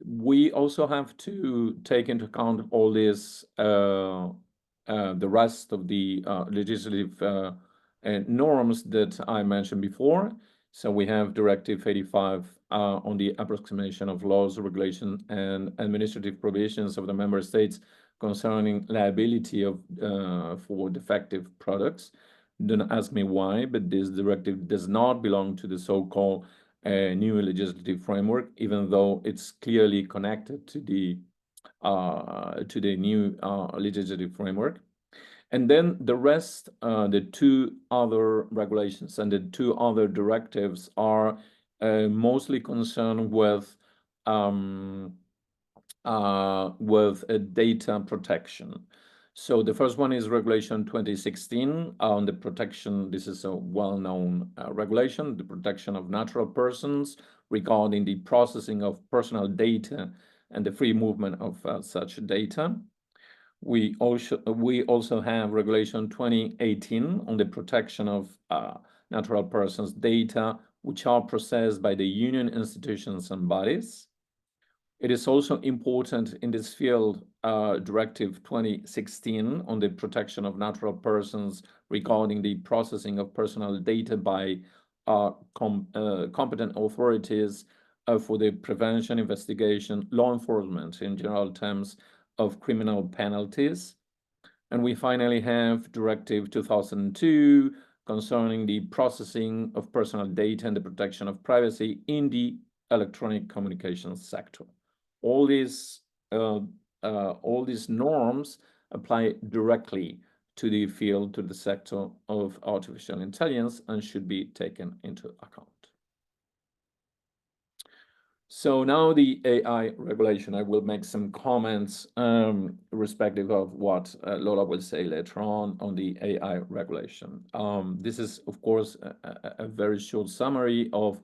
we also have to take into account all this, the rest of the legislative norms that I mentioned before. So we have Directive 85 on the approximation of laws, regulations, and administrative provisions of the member states concerning liability of for defective products. Don't ask me why, but this directive does not belong to the so-called new legislative framework, even though it's clearly connected to the new legislative framework. And then the rest, the 2 other regulations and the 2 other directives are mostly concerned with data protection. So the first one is Regulation 2016 on the protection. This is a well-known regulation, the protection of natural persons regarding the processing of personal data and the free movement of such data. We also have Regulation 2018 on the protection of natural persons' data, which are processed by the Union institutions and bodies. It is also important in this field, Directive 2016 on the protection of natural persons regarding the processing of personal data by competent authorities for the prevention, investigation, law enforcement in general terms of criminal penalties. And we finally have Directive 2002 concerning the processing of personal data and the protection of privacy in the electronic communications sector. All these norms apply directly to the field, to the sector of artificial intelligence, and should be taken into account. So now the AI regulation, I will make some comments respective of what Lola will say later on the AI regulation. This is, of course, a very short summary of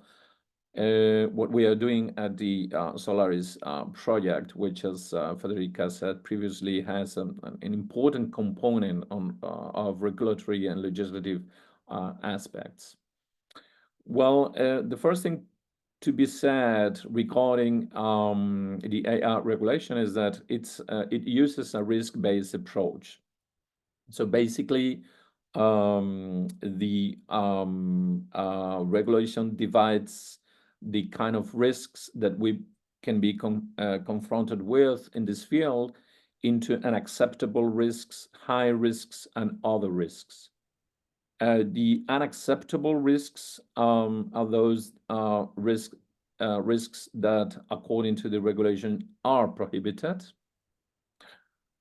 what we are doing at the Solaris project, which, as Federica said previously, has an important component of regulatory and legislative aspects. Well, the first thing to be said regarding the AI regulation is that it uses a risk-based approach. So basically, the regulation divides the kind of risks that we can be confronted with in this field into unacceptable risks, high risks, and other risks. The unacceptable risks are those risks that, according to the regulation, are prohibited.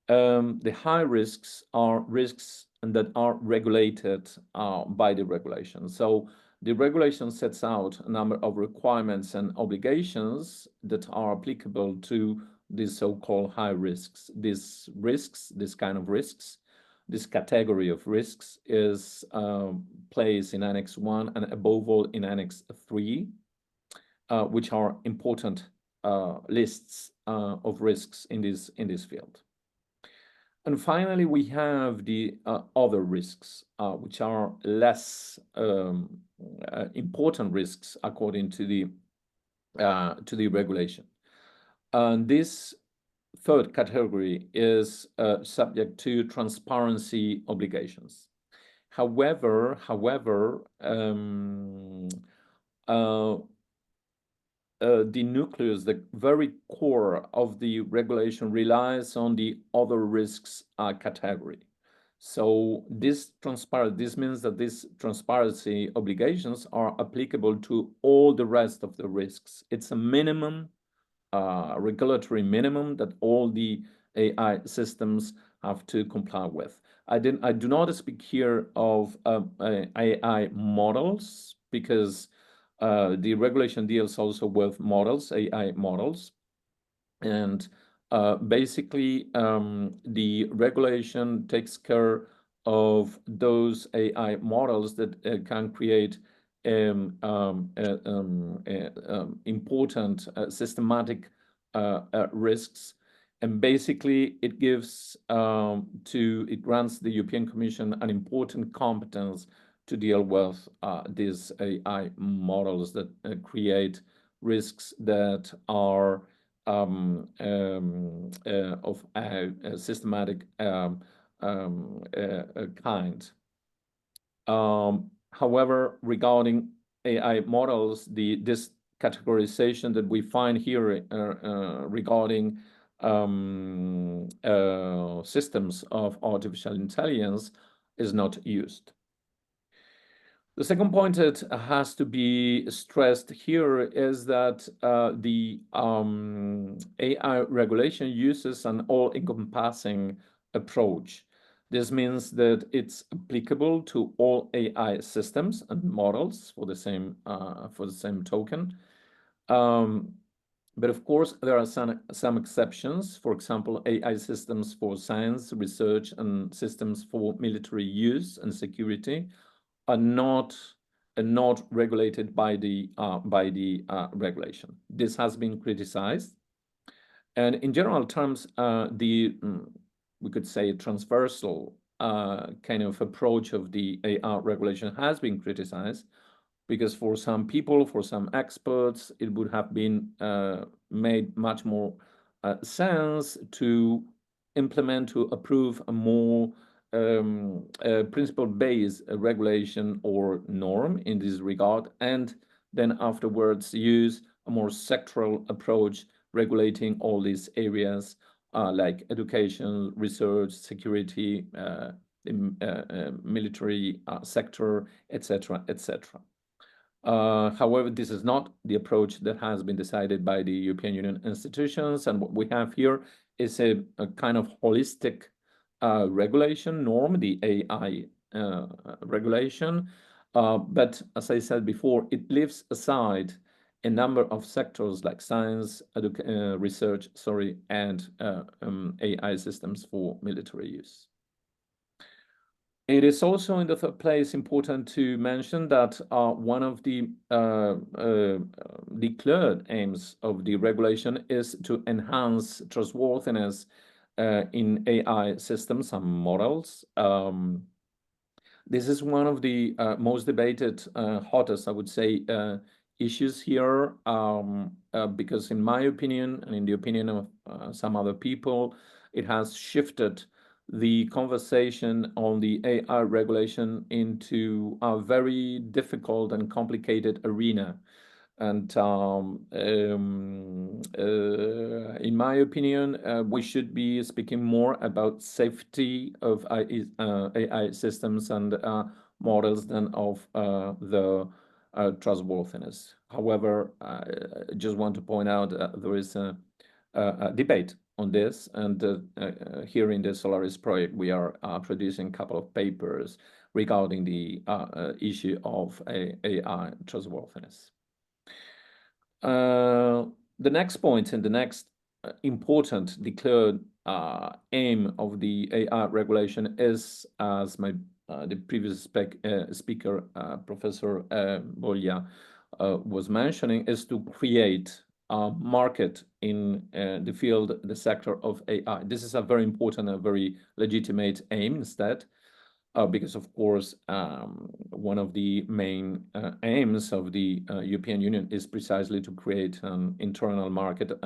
The high risks are risks that are regulated by the regulation. So the regulation sets out a number of requirements and obligations that are applicable to these so-called high risks. These risks, this kind of risks, this category of risks is placed in Annex 1 and above all in Annex 3, which are important lists of risks in this field. And finally, we have the other risks, which are less important risks according to the regulation. And this third category is subject to transparency obligations. However, the nucleus, the very core of the regulation, relies on the other risks category. So this means that these transparency obligations are applicable to all the rest of the risks. It's a minimum, regulatory minimum that all the AI systems have to comply with. I do not speak here of AI models, because the regulation deals also with models, AI models. And basically, the regulation takes care of those AI models that can create important systematic risks. And basically, it grants the European Commission an important competence to deal with these AI models that create risks that are of a systematic kind. However, regarding AI models, this categorization that we find here regarding systems of artificial intelligence is not used. The second point that has to be stressed here is that the AI regulation uses an all-encompassing approach. This means that it's applicable to all AI systems and models for the same token. But of course, there are some exceptions. For example, AI systems for science, research, and systems for military use and security are not regulated by the regulation. This has been criticized, and in general terms, we could say transversal kind of approach of the AI regulation has been criticized, because for some people, for some experts, it would have been made much more sense to implement, to approve a more principle-based regulation or norm in this regard, and then afterwards use a more sectoral approach regulating all these areas like education, research, security, military sector, etc., etc. However, this is not the approach that has been decided by the European Union institutions, and what we have here is a kind of holistic regulation norm, the AI regulation. But as I said before, it leaves aside a number of sectors like science, research, and AI systems for military use. It is also, in the third place, important to mention that one of the declared aims of the regulation is to enhance trustworthiness in AI systems and models. This is one of the most debated, hottest, I would say, issues here, because in my opinion, and in the opinion of some other people, it has shifted the conversation on the AI regulation into a very difficult and complicated arena. And in my opinion, we should be speaking more about safety of AI systems and models than of the trustworthiness. However, I just want to point out there is a debate on this, and here in the Solaris project, we are producing a couple of papers regarding the issue of AI trustworthiness. The next point and the next important declared aim of the AI regulation is, as the previous speaker, Professor Bjola, was mentioning, is to create a market in the field, the sector of AI. This is a very important and very legitimate aim instead. Because, of course, one of the main aims of the European Union is precisely to create an internal market,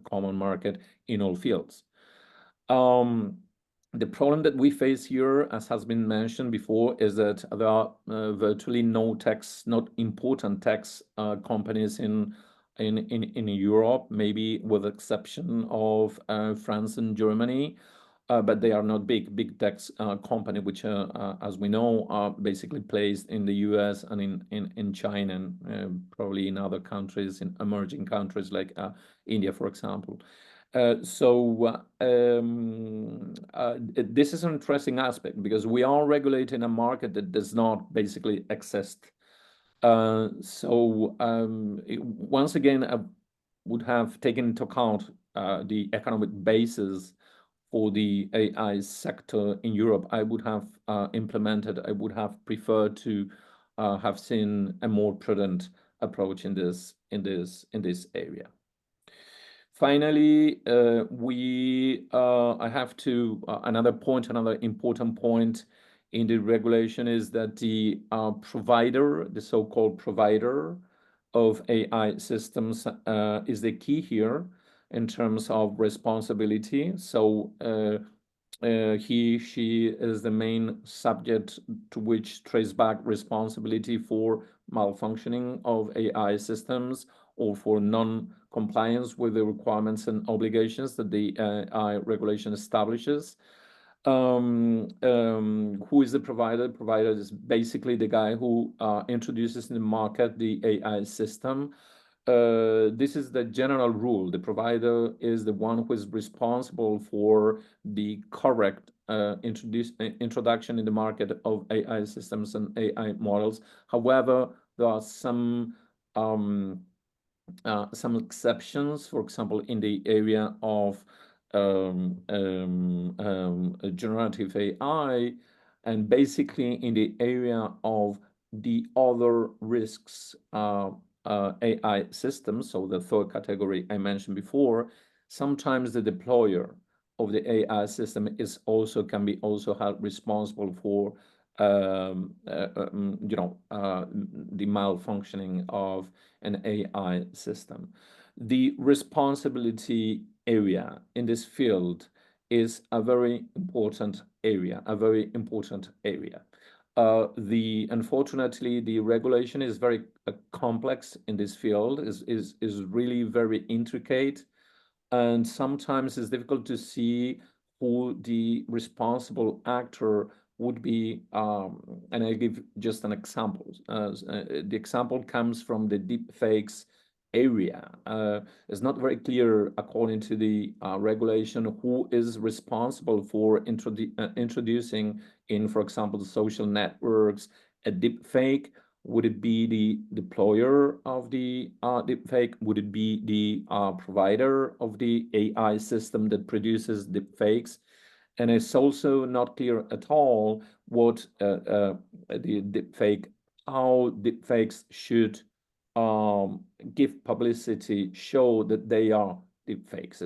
common market in all fields. The problem that we face here, as has been mentioned before, is that there are virtually not important tech companies in Europe, maybe with exception of France and Germany. But they are not big tech company, which, as we know, are basically placed in the US and in China and probably in other countries, in emerging countries like India, for example. This is an interesting aspect because we are regulating a market that does not basically exist. Once again, I would have taken into account the economic basis for the AI sector in Europe. I would have preferred to have seen a more prudent approach in this area. Finally, another important point in the regulation is that the so-called provider of AI systems is the key here in terms of responsibility. So she is the main subject to which trace back responsibility for malfunctioning of AI systems or for non-compliance with the requirements and obligations that the AI regulation establishes. Who is the provider? The provider is basically the guy who introduces in the market the AI system. This is the general rule. The provider is the one who is responsible for the correct introduction in the market of AI systems and AI models. However, there are some exceptions, for example, in the area of generative AI, and basically in the area of the other risks AI systems, so the third category I mentioned before. Sometimes the deployer of the AI system can be held responsible for the malfunctioning of an AI system. The responsibility area in this field is a very important area. Unfortunately, the regulation is very complex in this field, is really very intricate, and sometimes it's difficult to see who the responsible actor would be. And I'll give just an example. The example comes from the deepfakes area. It's not very clear, according to the regulation, who is responsible for introducing in, for example, the social networks a deepfake. Would it be the deployer of the deepfake? Would it be the provider of the AI system that produces deepfakes? And it's also not clear at all what how deepfakes should give publicity, show that they are deepfakes.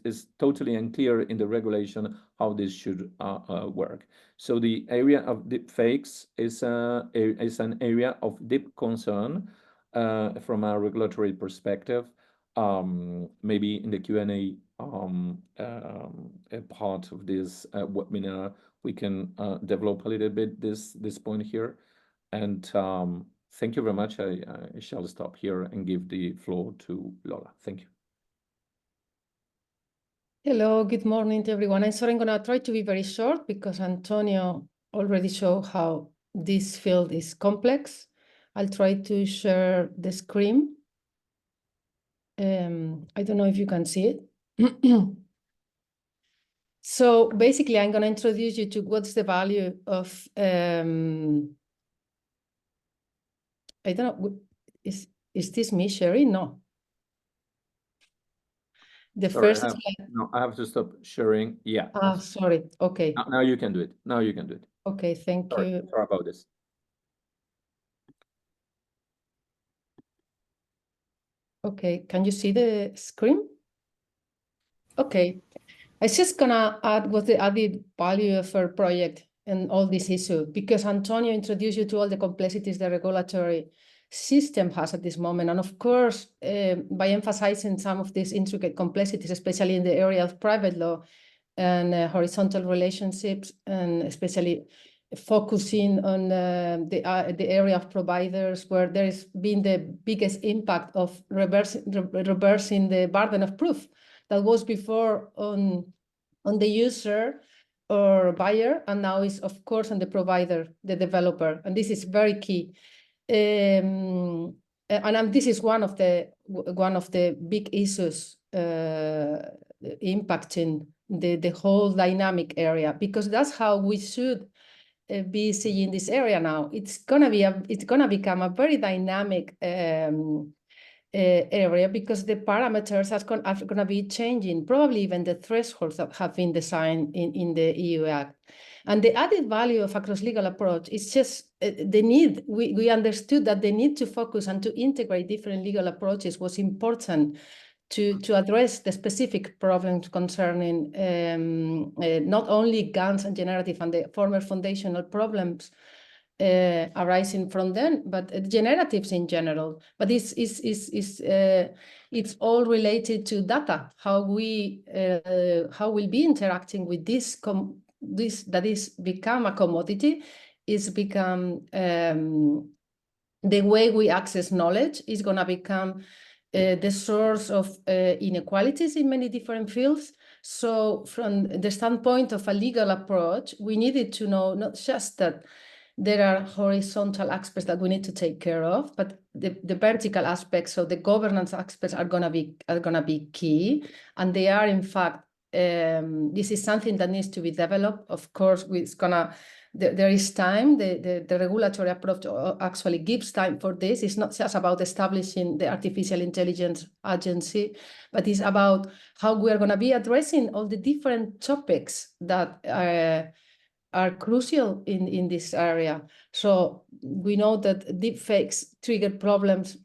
It's totally unclear in the regulation how this should work. So the area of deepfakes is an area of deep concern, from a regulatory perspective. Maybe in the Q&A part of this webinar, we can develop a little bit this point here. And thank you very much. I shall stop here and give the floor to Lola. Thank you. Hello, good morning to everyone. I'm sorry, I'm going to try to be very short because Antonio already showed how this field is complex. I'll try to share the screen. I don't know if you can see it. So basically, I'm going to introduce you to what's the value of, I don't know, is this me sharing? No. The Sorry, first I have to stop sharing. Yeah. sorry. Okay. Now you can do it. Now you can do it. Okay, thank you. Sorry about this. Okay, can you see the screen? Okay, I'm just gonna add what's the added value of our project and all this issue, because Antonio introduced you to all the complexities the regulatory system has at this moment. And of course, by emphasizing some of these intricate complexities, especially in the area of private law and horizontal relationships, and especially focusing on the area of providers where there has been the biggest impact of reversing the burden of proof that was before on the user or buyer, and now is of course on the provider, the developer, and this is very key. And this is one of the big issues impacting the whole dynamic area, because that's how we should be seeing this area now. It's gonna become a very dynamic area, because the parameters are gonna be changing, probably even the thresholds that have been designed in the EU Act. And the added value of a cross-legal approach is just the need. We understood that the need to focus and to integrate different legal approaches was important to address the specific problems concerning not only GANs and generative and the former foundational problems arising from them, but generatives in general. But it's all related to data, how we'll be interacting with this that is become a commodity, is become the way we access knowledge is going to become the source of inequalities in many different fields. So from the standpoint of a legal approach, we needed to know not just that there are horizontal aspects that we need to take care of, but the vertical aspects, so the governance aspects are gonna be key, and they are in fact. This is something that needs to be developed. Of course, there is time. The regulatory approach actually gives time for this. It's not just about establishing the artificial intelligence agency, but it's about how we are going to be addressing all the different topics that are crucial in this area. So we know that deepfakes trigger problems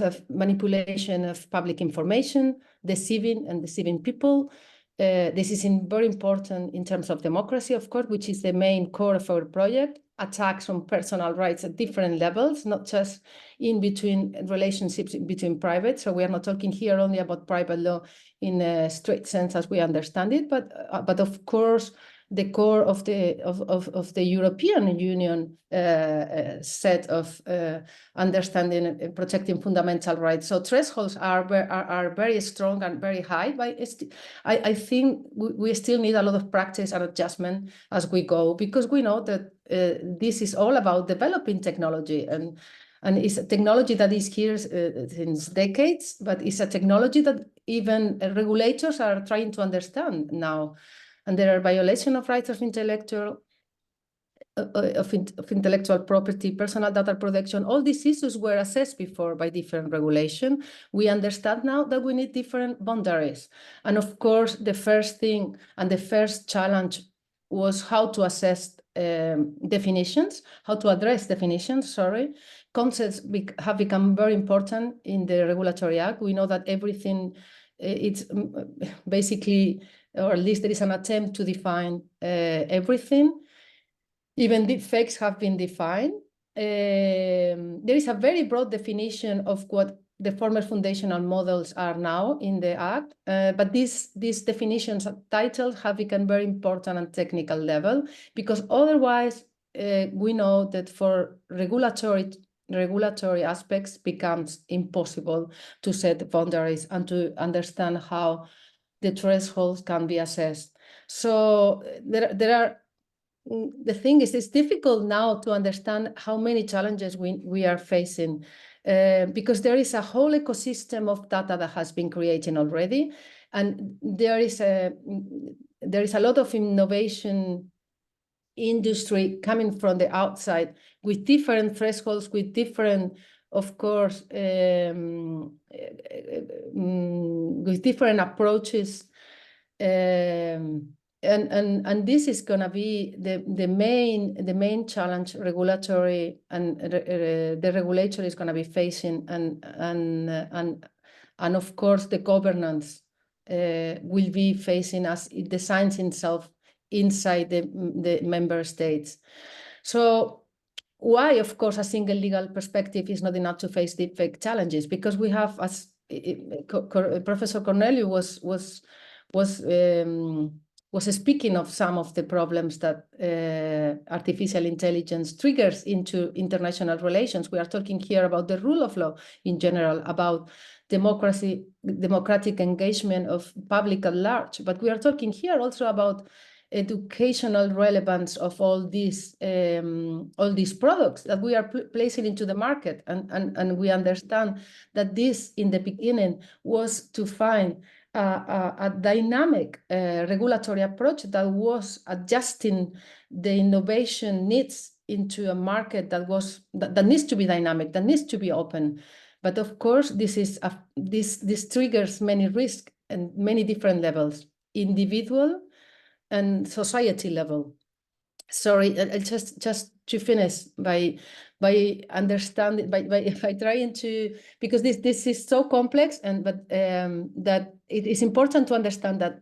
of manipulation of public information, deceiving people. This is very important in terms of democracy, of course, which is the main core of our project. Attacks on personal rights at different levels, not just in between relationships between private. So we are not talking here only about private law in a straight sense as we understand it, but of course, the core of the European Union set of understanding and protecting fundamental rights. So thresholds are very strong and very high. But I think we still need a lot of practice and adjustment as we go, because we know that this is all about developing technology, and it's a technology that is here since decades, but it's a technology that even regulators are trying to understand now. And there are violations of rights of intellectual property, personal data protection. All these issues were assessed before by different regulation. We understand now that we need different boundaries. And of course, the first thing and the first challenge was how to assess definitions, how to address definitions, Concepts have become very important in the Regulatory Act. We know that everything, it's basically, or at least there is an attempt to define everything. Even deepfakes have been defined. there is a very broad definition of what the former foundational models are now in the Act, but these definitions and titles have become very important at technical level, because otherwise we know that for regulatory aspects becomes impossible to set boundaries and to understand how the thresholds can be assessed. So there are, the thing is, it's difficult now to understand how many challenges we are facing, because there is a whole ecosystem of data that has been created already, and there is a lot of innovation industry coming from the outside with different thresholds, with different, of course, with different approaches. And this is going to be the main challenge regulatory and the regulator is going to be facing, and of course the governance will be facing as it designs itself inside the member states. So why, of course, a single legal perspective is not enough to face the fake challenges, because we have, as Professor Corneliu was speaking of some of the problems that artificial intelligence triggers into international relations. We are talking here about the rule of law in general, about democratic engagement of public at large, but we are talking here also about educational relevance of all these products that we are placing into the market, and we understand that this in the beginning was to find a dynamic regulatory approach that was adjusting the innovation needs into a market that needs to be dynamic, that needs to be open. But of course, this triggers many risks and many different levels, individual and society level. Sorry, just to finish by understanding, by trying to, because this is so complex, but that it is important to understand that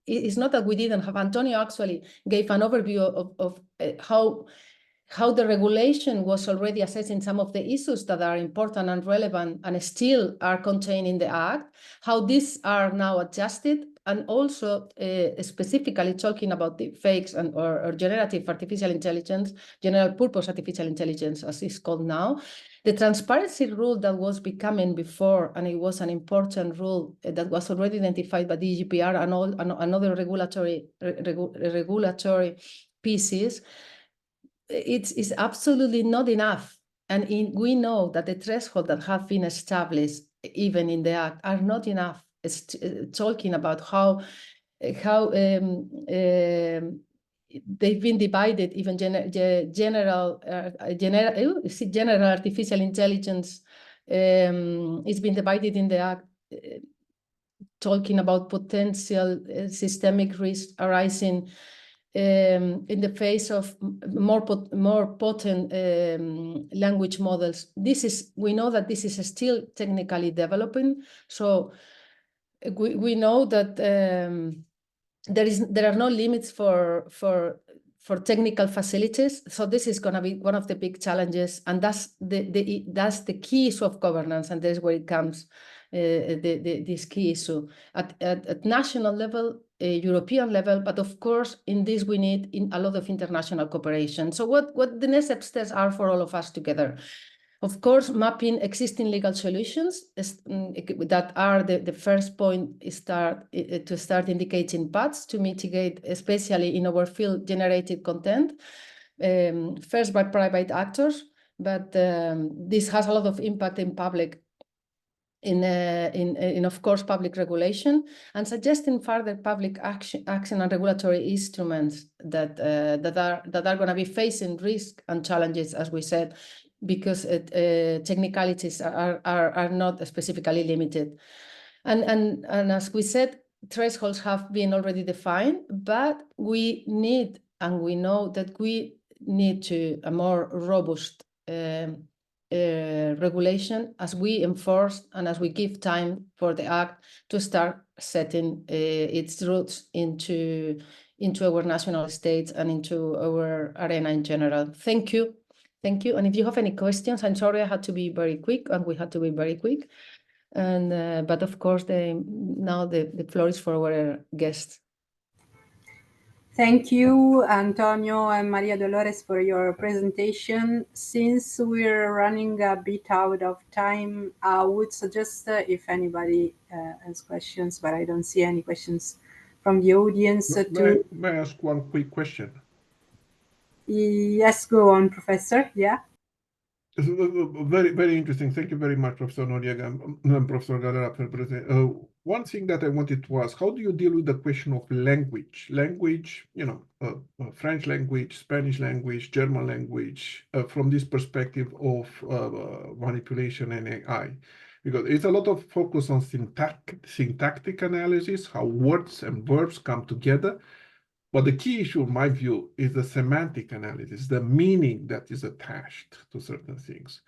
it's not that we didn't have. Antonio actually gave an overview of how the regulation was already assessing some of the issues that are important and relevant and still are contained in the Act, how these are now adjusted, and also specifically talking about the fakes or generative artificial intelligence, general purpose artificial intelligence, as it's called now. The transparency rule that was becoming before, and it was an important rule that was already identified by the GDPR and other regulatory pieces, it's absolutely not enough. And we know that the thresholds that have been established, even in the Act, are not enough. It's talking about how they've been divided. Even general artificial intelligence it's been divided in the Act, talking about potential systemic risk arising in the face of more potent language models. We know that this is still technically developing. So we know that there are no limits for technical facilities. So this is going to be one of the big challenges, and that's the key issue of governance, and that's where it comes. This key issue at national level, European level, but of course in this we need a lot of international cooperation. So what the next steps are for all of us together? Of course, mapping existing legal solutions that are the first point to start indicating paths to mitigate, especially in our field, generated content, first by private actors, but this has a lot of impact in public, in of course public regulation, and suggesting further public action and regulatory instruments that are going to be facing risk and challenges, as we said, because technicalities are not specifically limited, and as we said, thresholds have been already defined, but we need, and we know that we need to a more robust regulation as we enforce and as we give time for the Act to start setting its roots into our national states and into our arena in general. Thank you. Thank you. And if you have any questions, I'm sorry I had to be very quick, and we had to be very quick. And but of course, now the floor is for our guests. Thank you, Antonio and Maria Dolores, for your presentation. Since we're running a bit out of time, I would suggest if anybody has questions, but I don't see any questions from the audience. May I ask one quick question? Yes, go on, Professor. Yeah. Very, very interesting. Thank you very much, Professor Noriega and Professor Galera, for presenting. One thing that I wanted to ask, how do you deal with the question of language? Language, French language, Spanish language, German language, from this perspective of manipulation and AI? Because it's a lot of focus on syntactic analysis, how words and verbs come together. But the key issue, in my view, is the semantic analysis, the meaning that is attached to certain things.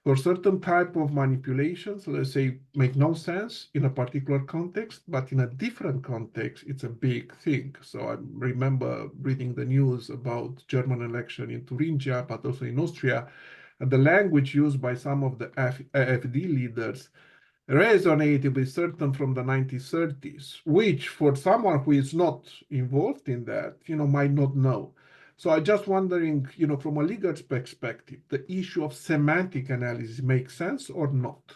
For certain type of manipulations, let's say, make no sense in a particular context, but in a different context, it's a big thing. So I remember reading the news about German election in Thuringia, but also in Austria, and the language used by some of the AfD leaders resonated with certain from the 1930s, which for someone who is not involved in that, might not know. So I just wondering, from a legal perspective, the issue of semantic analysis makes sense or not?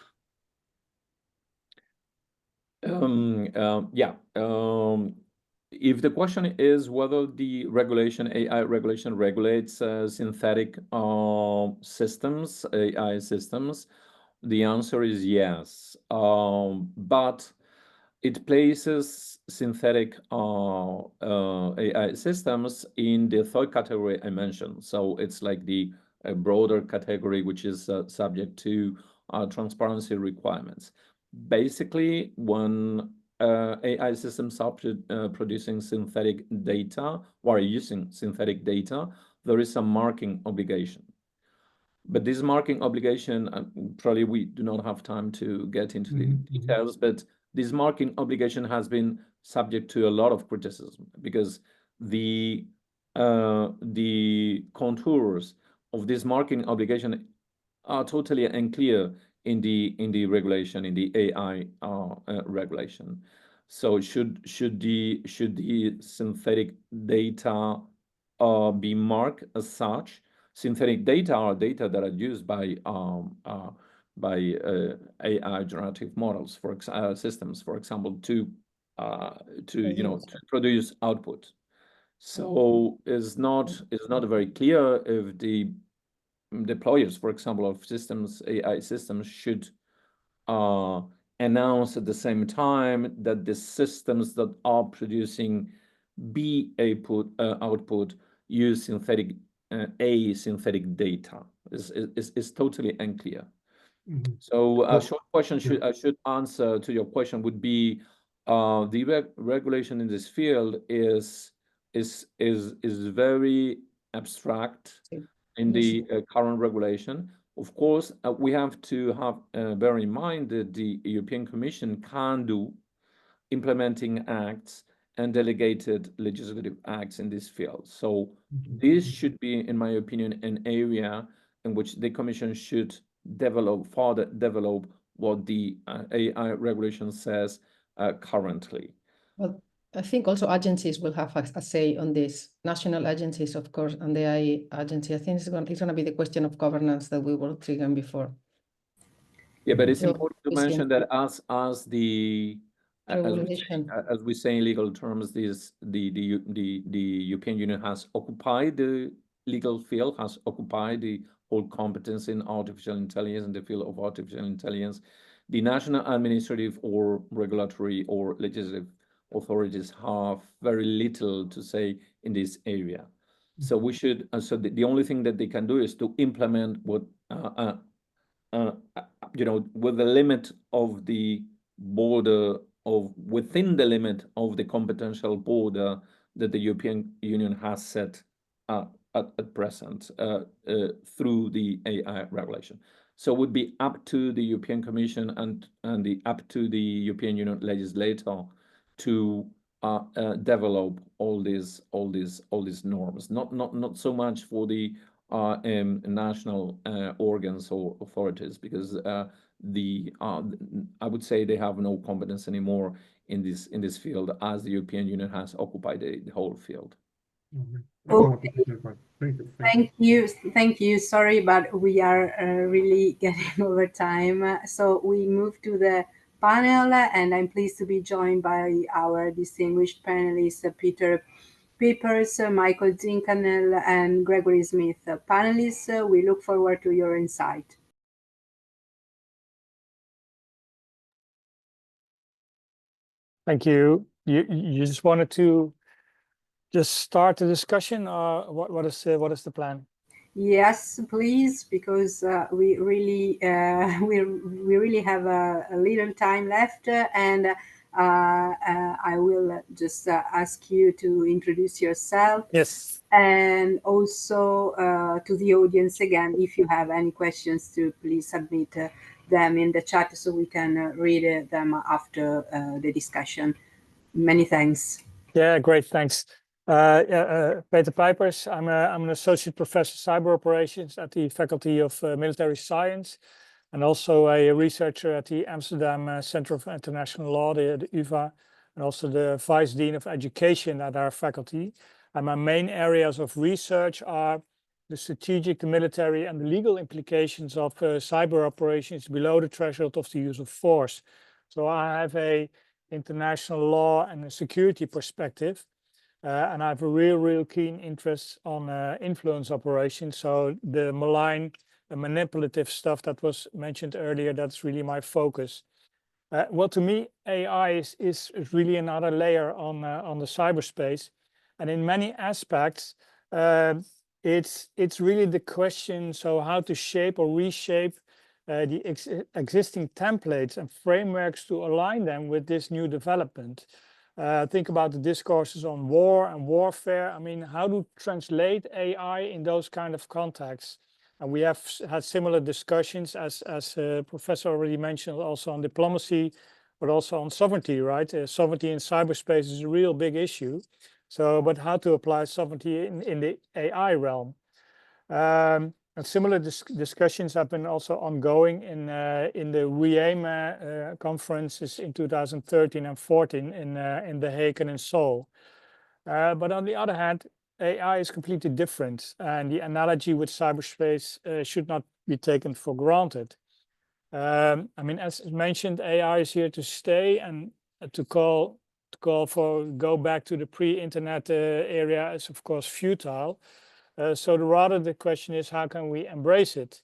If the question is whether the AI regulation regulates synthetic systems, AI systems, the answer is yes, but it places synthetic AI systems in the third category I mentioned. So it's like the broader category, which is subject to transparency requirements. Basically, when AI systems are producing synthetic data or using synthetic data, there is a marking obligation. But this marking obligation, probably we do not have time to get into the details, but this marking obligation has been subject to a lot of criticism because the contours of this marking obligation are totally unclear in the regulation, in the AI regulation. So should the synthetic data be marked as such? Synthetic data are data that are used by AI generative models for systems, for example, to produce output. So it's not very clear if the deployers, for example, of AI systems should announce at the same time that the systems that are producing output use synthetic data. Is totally unclear. So a short question I should answer to your question would be the regulation in this field is very abstract in the current regulation. Of course, we have to bear in mind that the European Commission can do implementing acts and delegated legislative acts in this field. So this should be, in my opinion, an area in which the Commission should further develop what the AI regulation says currently. Well, I think also agencies will have a say on this. National agencies, of course, and the AI agency. I think it's going to be the question of governance that we were triggering before. Yeah, but it's important to mention that as we say in legal terms, the European Union has occupied the legal field, has occupied the whole competence in artificial intelligence, in the field of artificial intelligence. The national administrative or regulatory or legislative authorities have very little to say in this area. So we should, so the only thing that they can do is to implement what, with the limit of the border within the limit of the competential border that the European Union has set at present through the AI regulation. So it would be up to the European Commission and up to the European Union legislator to develop all these norms. Not so much for the national organs or authorities, because I would say they have no competence anymore in this field, as the European Union has occupied the whole field. Okay. Thank you. Thank you. Sorry, but we are really getting over time. So we move to the panel, and I'm pleased to be joined by our distinguished panelists, Peter Pijpers, Michael Zinkanell, and Gregory Smith. Panelists, we look forward to your insight. Thank you. You just wanted to just start the discussion, or what is the plan? Yes, please, because we really have a little time left, and I will just ask you to introduce yourself. Yes. And also to the audience again, if you have any questions, to please submit them in the chat so we can read them after the discussion. Many thanks. Yeah, great, thanks. Peter Pijpers, I'm an associate professor of cyber operations at the Faculty of Military Science, and also a researcher at the Amsterdam Center of International Law, the UvA, and also the Vice Dean of Education at our faculty. And my main areas of research are the strategic, the military, and the legal implications of cyber operations below the threshold of the use of force. So I have a international law and a security perspective, and I have a real keen interest on influence operations. So the malign, the manipulative stuff that was mentioned earlier, that's really my focus. Well, to me, AI is really another layer on the cyberspace, and in many aspects, it's really the question: so how to shape or reshape the existing templates and frameworks to align them with this new development. Think about the discourses on war and warfare. I mean, how to translate AI in those kind of contexts. And we have had similar discussions, as Professor already mentioned, also on diplomacy, but also on sovereignty, right? Sovereignty in cyberspace is a real big issue. So, but how to apply sovereignty in the AI realm. And similar discussions have been also ongoing in the WEAIM conferences in 2013 and 14 in The Hague and in Seoul. But on the other hand, AI is completely different, and the analogy with cyberspace should not be taken for granted. I mean, as mentioned, AI is here to stay, and to go back to the pre-internet area is of course futile. So rather the question is, how can we embrace it?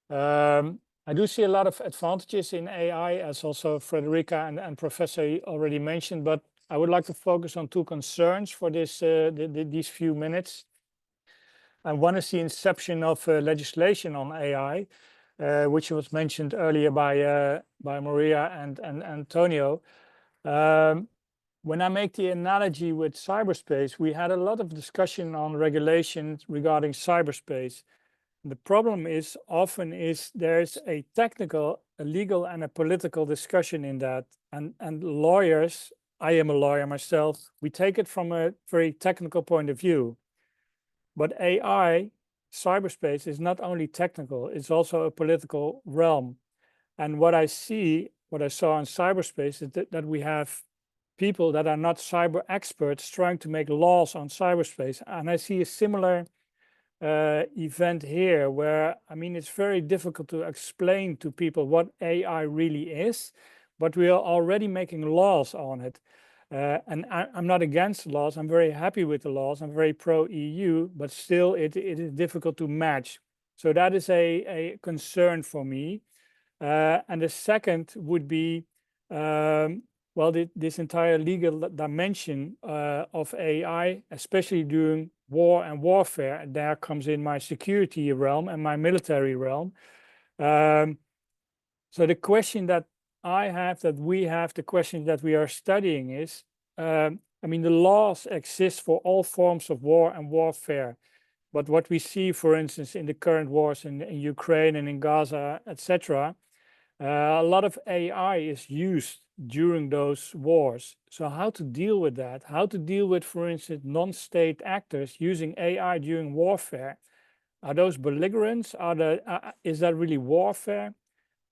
I do see a lot of advantages in AI, as also Frederica and Professor already mentioned, but I would like to focus on two concerns for these few minutes. And one is the inception of legislation on AI, which was mentioned earlier by Maria and Antonio. When I make the analogy with cyberspace, we had a lot of discussion on regulations regarding cyberspace. The problem is often there's a technical, a legal, and a political discussion in that. And lawyers, I am a lawyer myself, we take it from a very technical point of view. But AI, cyberspace, is not only technical, it's also a political realm. And what I saw in cyberspace is that we have people that are not cyber experts trying to make laws on cyberspace. And I see a similar event here where, I mean, it's very difficult to explain to people what AI really is, but we are already making laws on it. And I'm not against laws. I'm very happy with the laws. I'm very pro-EU, but still it is difficult to match. So that is a concern for me. And the second would be, well, this entire legal dimension of AI, especially during war and warfare, and there comes in my security realm and my military realm. So the question that I have, that we have, the question that we are studying is, I mean, the laws exist for all forms of war and warfare. But what we see, for instance, in the current wars in Ukraine and in Gaza, etc., a lot of AI is used during those wars. So how to deal with that? How to deal with, for instance, non-state actors using AI during warfare? Are those belligerents? Is that really warfare?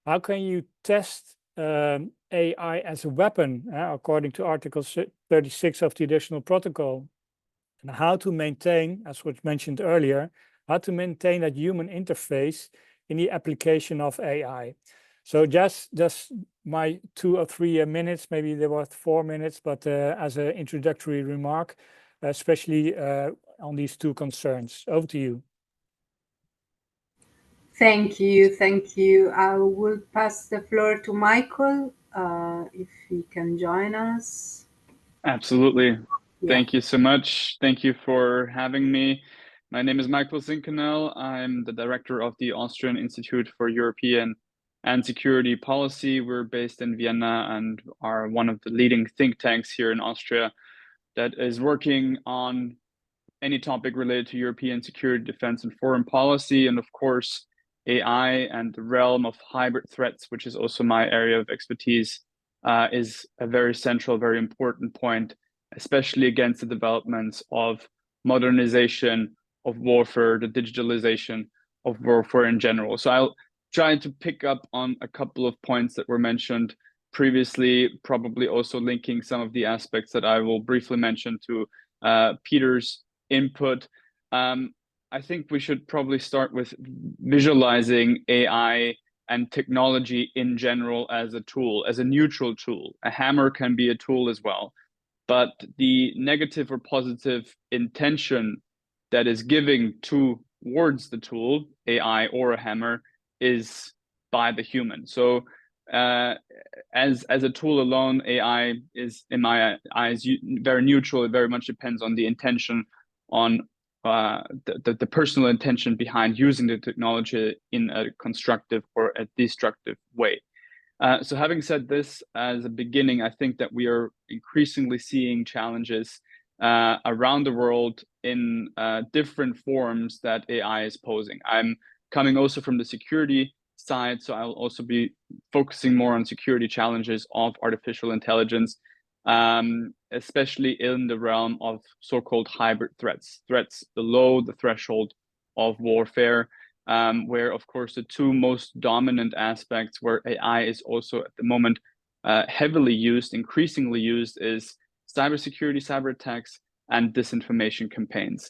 How can you test AI as a weapon, according to Article 36 of the Additional Protocol? And how to maintain, as was mentioned earlier, how to maintain that human interface in the application of AI. So just my 2 or 3 minutes, maybe there were 4 minutes, but as an introductory remark, especially on these 2 concerns. Over to you. Thank you. Thank you. I will pass the floor to Michael, if he can join us. Absolutely. Yeah. Thank you so much. Thank you for having me. My name is Michael Zinkanell. I'm the director of the Austrian Institute for European and Security Policy. We're based in Vienna and are one of the leading think tanks here in Austria that is working on any topic related to European security, defense, and foreign policy. And of course, AI and the realm of hybrid threats, which is also my area of expertise, is a very central, very important point, especially against the developments of modernization of warfare, the digitalization of warfare in general. So I'll try to pick up on a couple of points that were mentioned previously, probably also linking some of the aspects that I will briefly mention to Peter's input. I think we should probably start with visualizing AI and technology in general as a tool, as a neutral tool. A hammer can be a tool as well, but the negative or positive intention that is giving towards the tool, AI or a hammer, is by the human. So as a tool alone, AI is, in my eyes, very neutral. It very much depends on the intention, on the personal intention behind using the technology in a constructive or a destructive way. So having said this as a beginning, I think that we are increasingly seeing challenges around the world in different forms that AI is posing. I'm coming also from the security side, so I'll also be focusing more on security challenges of artificial intelligence, especially in the realm of so-called hybrid threats below the threshold of warfare, where, of course, the 2 most dominant aspects where AI is also at the moment heavily used, increasingly used, is cybersecurity, cyber attacks, and disinformation campaigns.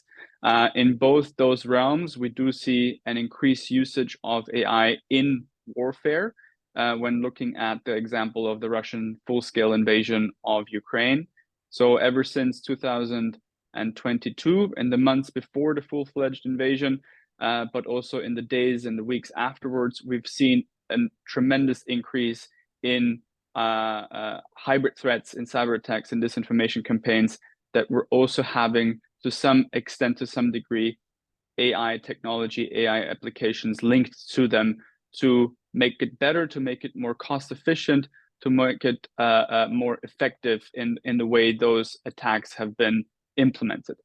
In both those realms, we do see an increased usage of AI in warfare, when looking at the example of the Russian full-scale invasion of Ukraine. So ever since 2022, in the months before the full-fledged invasion, but also in the days and the weeks afterwards, we've seen a tremendous increase in hybrid threats, in cyber attacks, and disinformation campaigns that we're also having, to some extent, to some degree, AI technology, AI applications linked to them to make it better, to make it more cost efficient, to make it more effective in the way those attacks have been implemented.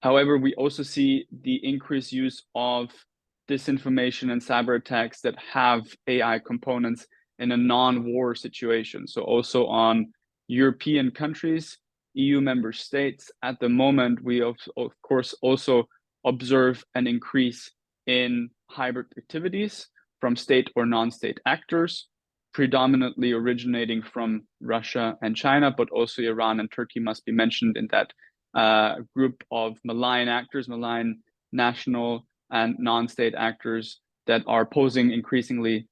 However, we also see the increased use of disinformation and cyber attacks that have AI components in a non-war situation. So also on European countries, EU member states, at the moment, we of course also observe an increase in hybrid activities from state or non-state actors, predominantly originating from Russia and China, but also Iran and Turkey must be mentioned in that group of malign actors, malign national and non-state actors that are posing increasingly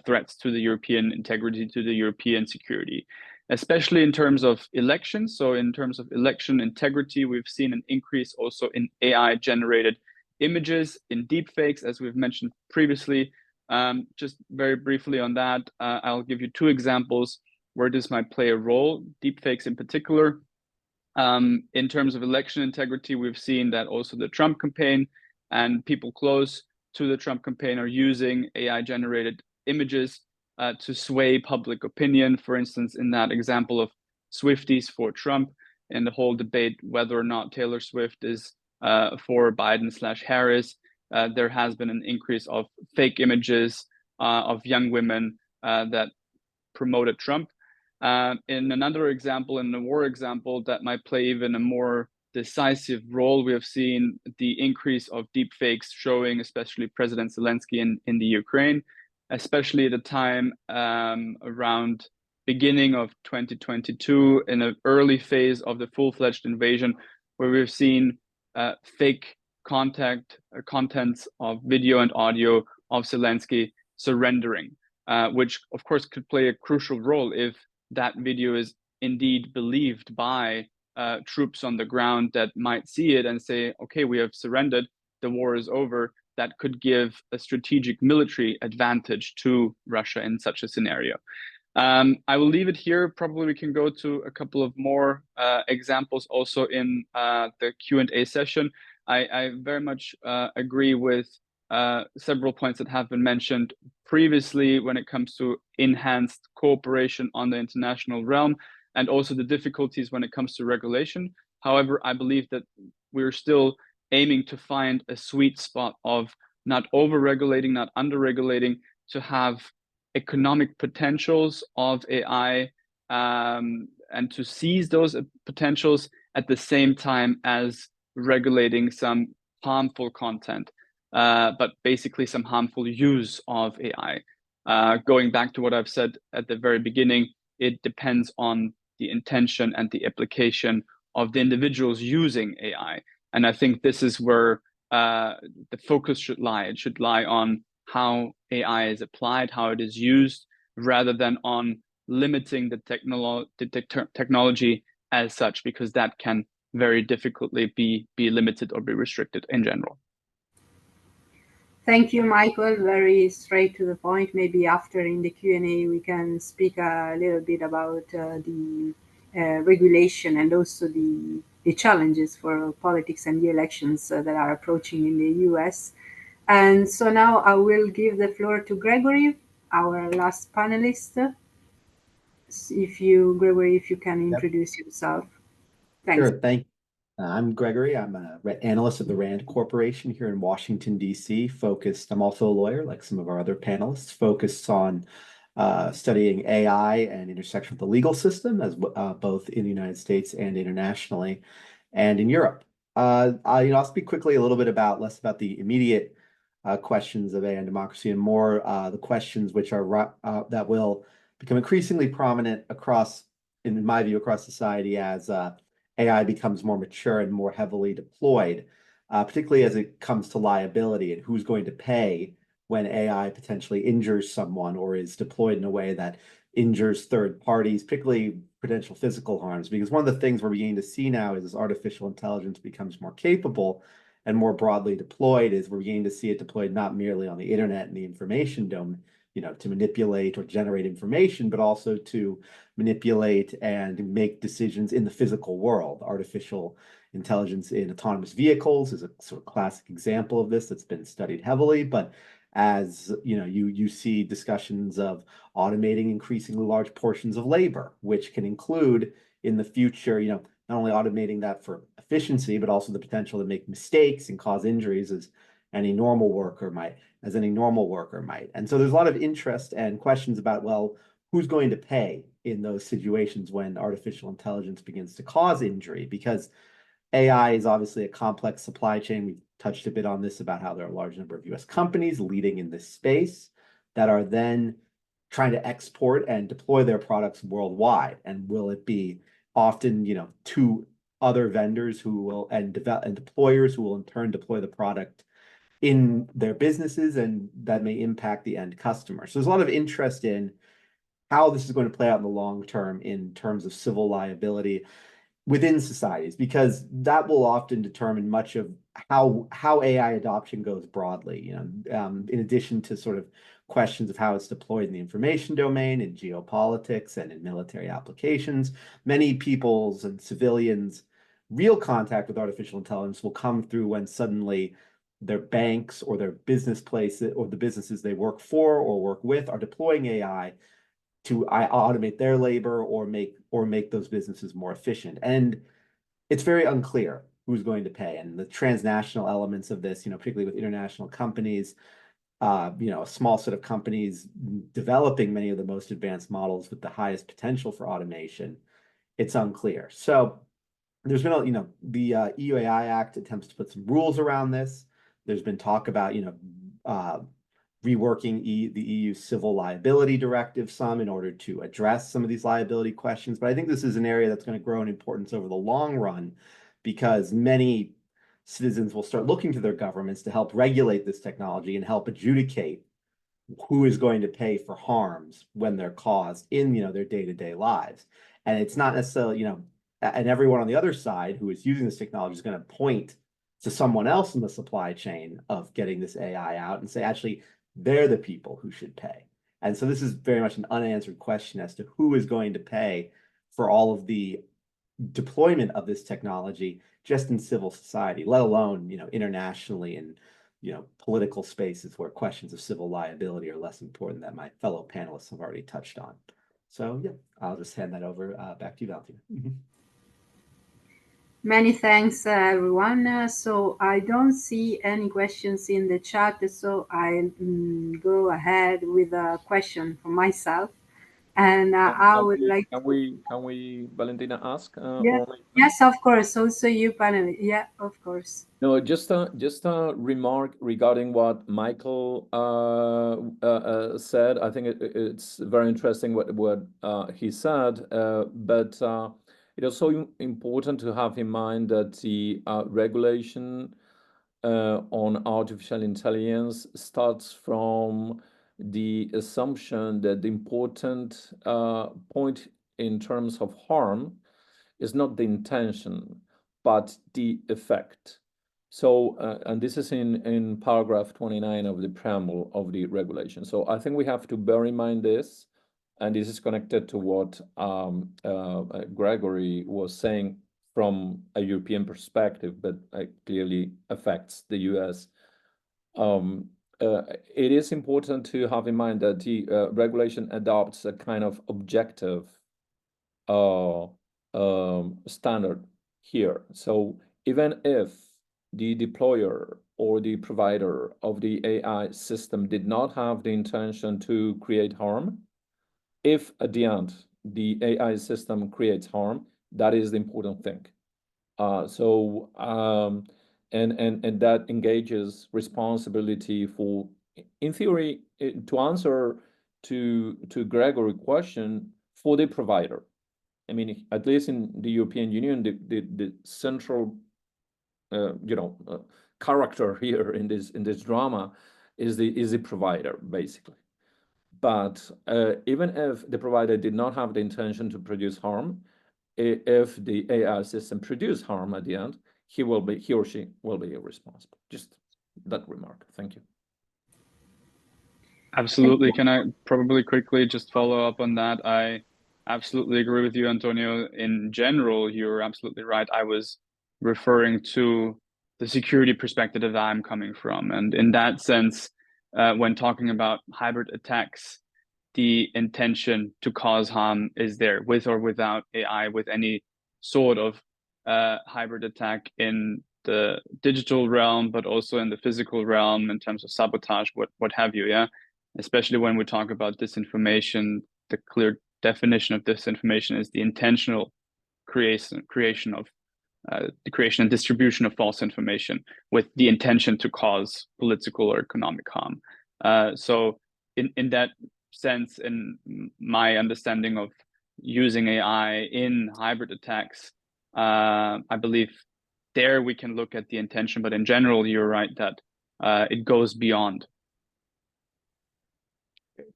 threats to the European integrity, to the European security, especially in terms of elections. So in terms of election integrity, we've seen an increase also in AI-generated images, in deepfakes, as we've mentioned previously. Just very briefly on that, I'll give you 2 examples where this might play a role, deepfakes in particular. In terms of election integrity, we've seen that also the Trump campaign and people close to the Trump campaign are using AI-generated images to sway public opinion. For instance, in that example of Swifties for Trump, and the whole debate whether or not Taylor Swift is for Biden/Harris, there has been an increase of fake images of young women that promoted Trump. In another example, in the war example, that might play even a more decisive role. We have seen the increase of deepfakes showing, especially President Zelensky in the Ukraine, especially at the time around beginning of 2022, in an early phase of the full-fledged invasion, where we've seen fake contents of video and audio of Zelensky surrendering, which of course could play a crucial role if that video is indeed believed by troops on the ground that might see it and say, okay, we have surrendered, the war is over. That could give a strategic military advantage to Russia in such a scenario. I will leave it here. Probably we can go to a couple of more examples also in the Q&A session. I very much agree with several points that have been mentioned previously when it comes to enhanced cooperation on the international realm, and also the difficulties when it comes to regulation. However, I believe that we're still aiming to find a sweet spot of not over-regulating, not under-regulating, to have economic potentials of AI and to seize those potentials at the same time as regulating some harmful content, but basically some harmful use of AI. Going back to what I've said at the very beginning, it depends on the intention and the application of the individuals using AI. And I think this is where the focus should lie. It should lie on how AI is applied, how it is used, rather than on limiting the technology as such, because that can very difficultly be limited or be restricted in general. Thank you, Michael. Very straight to the point. Maybe after in the Q&A we can speak a little bit about the regulation and also the challenges for politics and the elections that are approaching in the US. And so now I will give the floor to Gregory, our last panelist. Gregory, if you can introduce yourself. Thanks. Sure, thank you. I'm Gregory. I'm an analyst at the RAND Corporation here in Washington, D.C. I'm also a lawyer, like some of our other panelists, focused on studying AI and intersection with the legal system, as both in the United States and internationally, and in Europe. I'll speak quickly a little bit less about the immediate questions of AI and democracy, and more the questions which are that will become increasingly prominent in my view, across society as AI becomes more mature and more heavily deployed, particularly as it comes to liability and who's going to pay when AI potentially injures someone or is deployed in a way that injures third parties, particularly potential physical harms. Because one of the things we're beginning to see now is as artificial intelligence becomes more capable and more broadly deployed, is we're beginning to see it deployed not merely on the internet and the information domain, to manipulate or generate information, but also to manipulate and make decisions in the physical world. Artificial intelligence in autonomous vehicles is a sort of classic example of this that's been studied heavily. But as you see discussions of automating increasingly large portions of labor, which can include in the future, not only automating that for efficiency, but also the potential to make mistakes and cause injuries as any normal worker might. And so there's a lot of interest and questions about, well, who's going to pay in those situations when artificial intelligence begins to cause injury? Because AI is obviously a complex supply chain. We've touched a bit on this about how there are a large number of US companies leading in this space that are then trying to export and deploy their products worldwide. And will it be often, to other vendors who will and deployers who will in turn deploy the product in their businesses, and that may impact the end customer. So there's a lot of interest in how this is going to play out in the long term in terms of civil liability within societies, because that will often determine much of how AI adoption goes broadly. In addition to sort of questions of how it's deployed in the information domain, in geopolitics, and in military applications, many people's and civilians' real contact with artificial intelligence will come through when suddenly their banks or their business places or the businesses they work for or work with are deploying AI to automate their labor or make those businesses more efficient. And it's very unclear who's going to pay. And the transnational elements of this, particularly with international companies, a small set of companies developing many of the most advanced models with the highest potential for automation, it's unclear. So there's been, the EU AI Act attempts to put some rules around this. There's been talk about, reworking the EU civil liability directive some in order to address some of these liability questions. But I think this is an area that's going to grow in importance over the long run, because many citizens will start looking to their governments to help regulate this technology and help adjudicate who is going to pay for harms when they're caused in, their day-to-day lives. And it's not necessarily, and everyone on the other side who is using this technology is going to point to someone else in the supply chain of getting this AI out and say, actually, they're the people who should pay. And so this is very much an unanswered question as to who is going to pay for all of the deployment of this technology just in civil society, let alone, internationally and, political spaces where questions of civil liability are less important that my fellow panelists have already touched on. So yeah, I'll just hand that over back to you, Valentina. Many thanks, everyone. So I don't see any questions in the chat, so I'll go ahead with a question for myself. And I would like Can we, Valentina, ask? Yeah. Yes, of course. Also you, panel. Yeah, of course. No, just a remark regarding what Michael said. I think it's very interesting what he said, but it is so important to have in mind that the regulation on artificial intelligence starts from the assumption that the important point in terms of harm is not the intention, but the effect. So, and this is in paragraph 29 of the preamble of the regulation. So I think we have to bear in mind this, and this is connected to what Gregory was saying from a European perspective, but clearly affects the US. It is important to have in mind that the regulation adopts a kind of objective standard here. So even if the deployer or the provider of the AI system did not have the intention to create harm, if at the end the AI system creates harm, that is the important thing. And that engages responsibility for, in theory, to answer to Gregory's question, for the provider. I mean, at least in the European Union, the central, character here in this drama is the provider, basically. But even if the provider did not have the intention to produce harm, if the AI system produce harm at the end, he or she will be responsible. Just that remark. Thank you. Absolutely. Can I probably quickly just follow up on that? I absolutely agree with you, Antonio. In general, you're absolutely right. I was referring to the security perspective that I'm coming from. And in that sense, when talking about hybrid attacks, the intention to cause harm is there, with or without AI, with any sort of hybrid attack in the digital realm, but also in the physical realm in terms of sabotage, what have you, yeah? Especially when we talk about disinformation, the clear definition of disinformation is the intentional creation of the creation and distribution of false information with the intention to cause political or economic harm. So in that sense, in my understanding of using AI in hybrid attacks, I believe there we can look at the intention, but in general, you're right that it goes beyond.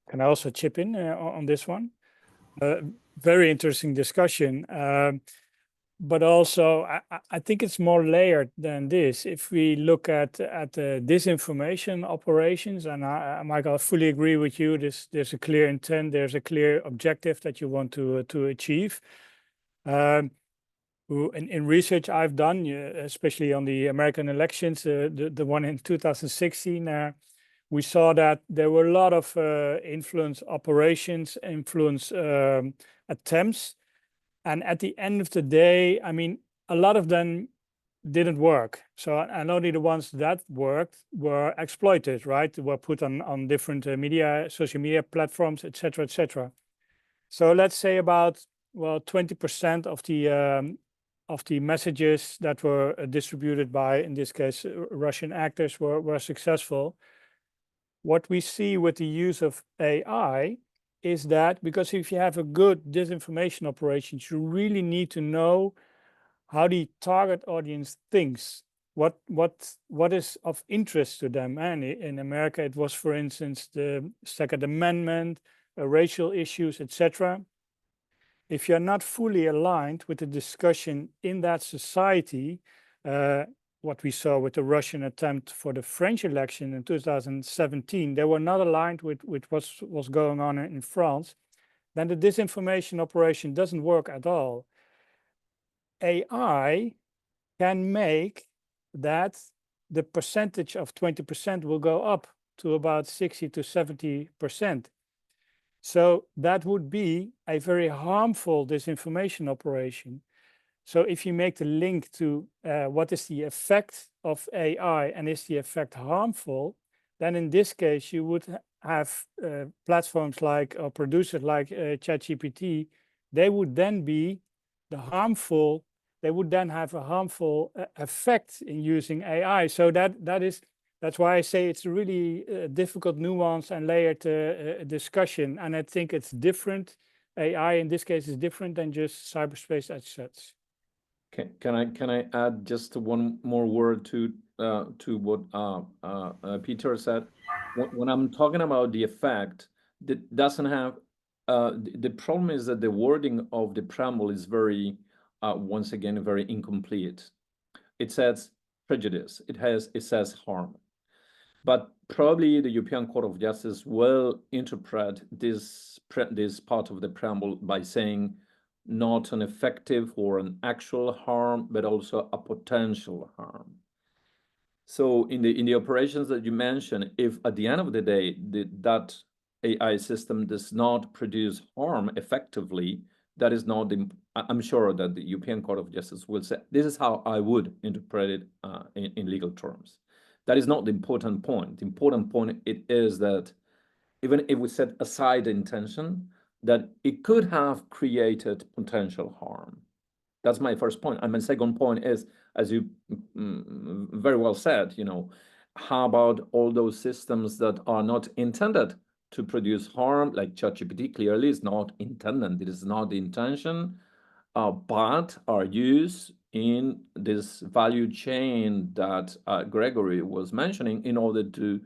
Can I also chip in on this one? Very interesting discussion. But also, I think it's more layered than this. If we look at disinformation operations, and Michael, I fully agree with you, there's a clear intent, there's a clear objective that you want to achieve. In research I've done, especially on the American elections, the one in 2016, we saw that there were a lot of influence operations, influence attempts. And at the end of the day, I mean, a lot of them didn't work. So, and only the ones that worked were exploited, right? They were put on different media, social media platforms, et cetera, et cetera. So let's say about, well, 20% of the messages that were distributed by, in this case, Russian actors were successful. What we see with the use of AI is that, because if you have a good disinformation operation, you really need to know how the target audience thinks, what is of interest to them. And in America, it was, for instance, the Second Amendment, racial issues, etc. If you're not fully aligned with the discussion in that society, what we saw with the Russian attempt for the French election in 2017, they were not aligned with what was going on in France, then the disinformation operation doesn't work at all. AI can make that the percentage of 20% will go up to about 60 to 70%. So that would be a very harmful disinformation operation. So if you make the link to what is the effect of AI and is the effect harmful, then in this case, you would have platforms like, or producers like ChatGPT, they would then be the harmful, they would then have a harmful effect in using AI. So that's why I say it's a really difficult, nuanced and layered discussion. And I think it's different. AI in this case is different than just cyberspace as such. Can I add just one more word to what Peter said? When I'm talking about the effect, that doesn't have the problem is that the wording of the preamble is very once again very incomplete. It says prejudice. It says harm, but probably the European Court of Justice will interpret this part of the preamble by saying not an effective or an actual harm, but also a potential harm. So in the operations that you mentioned, if at the end of the day that AI system does not produce harm effectively, that is not the, I'm sure that the European Court of Justice will say, this is how I would interpret it in legal terms. That is not the important point. The important point it is that even if we set aside the intention, that it could have created potential harm. That's my first point. And my second point is, as you very well said, how about all those systems that are not intended to produce harm, like ChatGPT clearly is not intended. It is not the intention, but are used in this value chain that Gregory was mentioning in order to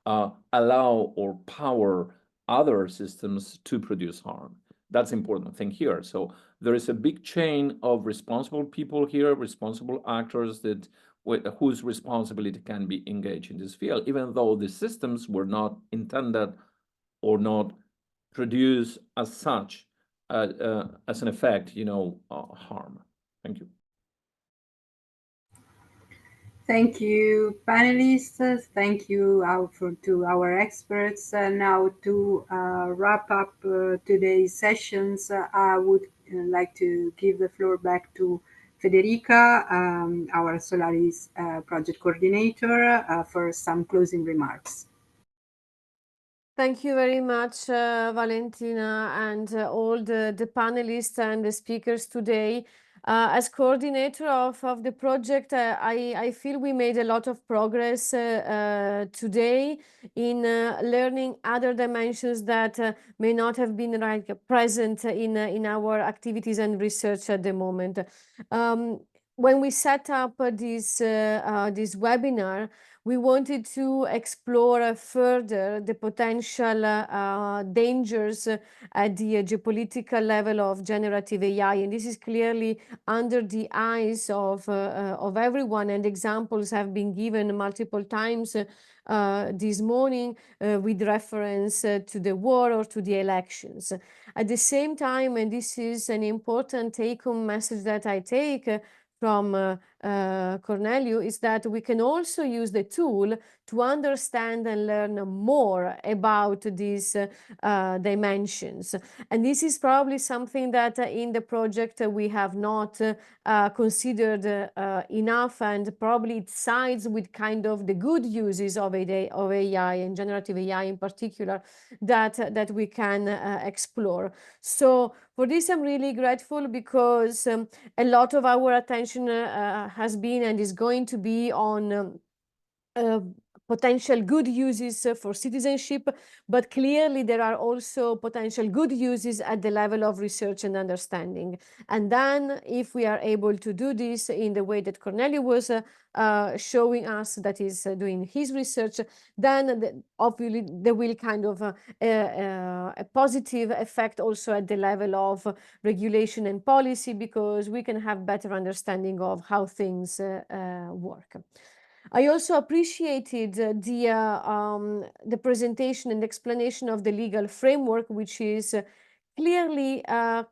allow or power other systems to produce harm. That's the important thing here. So there is a big chain of responsible people here, responsible actors whose responsibility can be engaged in this field, even though the systems were not intended or not produced as such as an effect, harm. Thank you. Thank you, panelists. Thank you to our experts. Now, to wrap up today's sessions, I would like to give the floor back to Federica, our Solaris project coordinator, for some closing remarks. Thank you very much, Valentina, and all the panelists and the speakers today. As coordinator of the project, I feel we made a lot of progress today in learning other dimensions that may not have been present in our activities and research at the moment. When we set up this webinar, we wanted to explore further the potential dangers at the geopolitical level of generative AI, and this is clearly under the eyes of everyone, and examples have been given multiple times this morning with reference to the war or to the elections. At the same time, and this is an important take-home message that I take from Corneliu, is that we can also use the tool to understand and learn more about these dimensions. And this is probably something that in the project we have not considered enough, and probably it sides with kind of the good uses of AI and generative AI in particular that we can explore. So for this, I'm really grateful, because a lot of our attention has been and is going to be on potential good uses for citizenship, but clearly there are also potential good uses at the level of research and understanding. And then if we are able to do this in the way that Corneliu was showing us, that is doing his research, then obviously there will kind of a positive effect also at the level of regulation and policy, because we can have better understanding of how things work. I also appreciated the presentation and explanation of the legal framework, which is clearly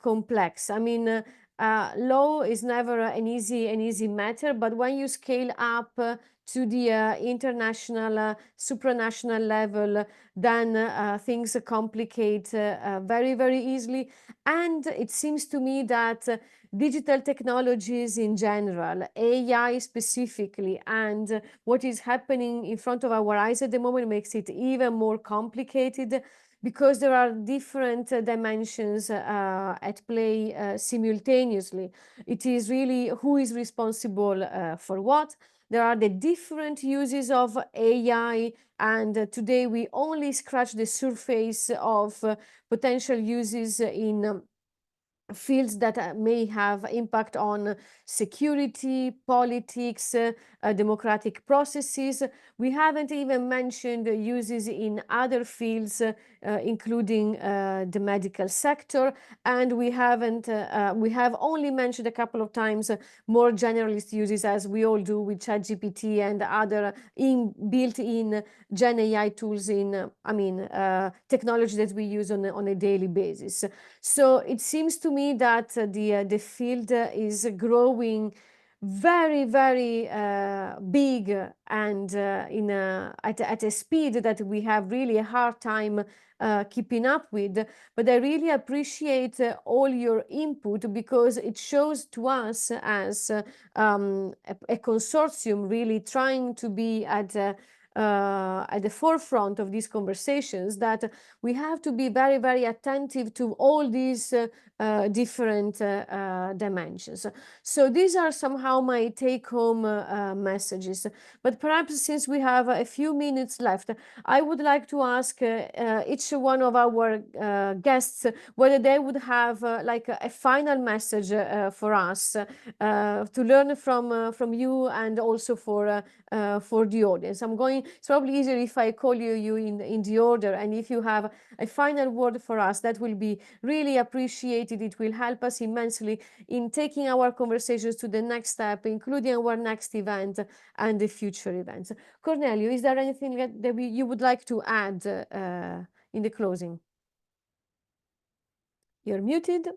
complex. I mean, law is never an easy matter, but when you scale up to the international, supranational level, then things complicate very, very easily. And it seems to me that digital technologies in general, AI specifically, and what is happening in front of our eyes at the moment makes it even more complicated, because there are different dimensions at play simultaneously. It is really who is responsible for what. There are the different uses of AI, and today we only scratch the surface of potential uses in fields that may have impact on security, politics, democratic processes. We haven't even mentioned uses in other fields, including the medical sector, and we have only mentioned a couple of times more generalist uses, as we all do with ChatGPT and other built-in Gen AI tools in, technology that we use on a daily basis. So it seems to me that the field is growing very, very big, and at a speed that we have really a hard time keeping up with. But I really appreciate all your input, because it shows to us as a consortium really trying to be at the forefront of these conversations, that we have to be very, very attentive to all these different dimensions. So these are somehow my take-home messages. But perhaps since we have a few minutes left, I would like to ask each one of our guests whether they would have like a final message for us to learn from you, and also for the audience. It's probably easier if I call you in the order, and if you have a final word for us, that will be really appreciated. It will help us immensely in taking our conversations to the next step, including our next event and the future events. Corneliu, is there anything that you would like to add in the closing? You're muted.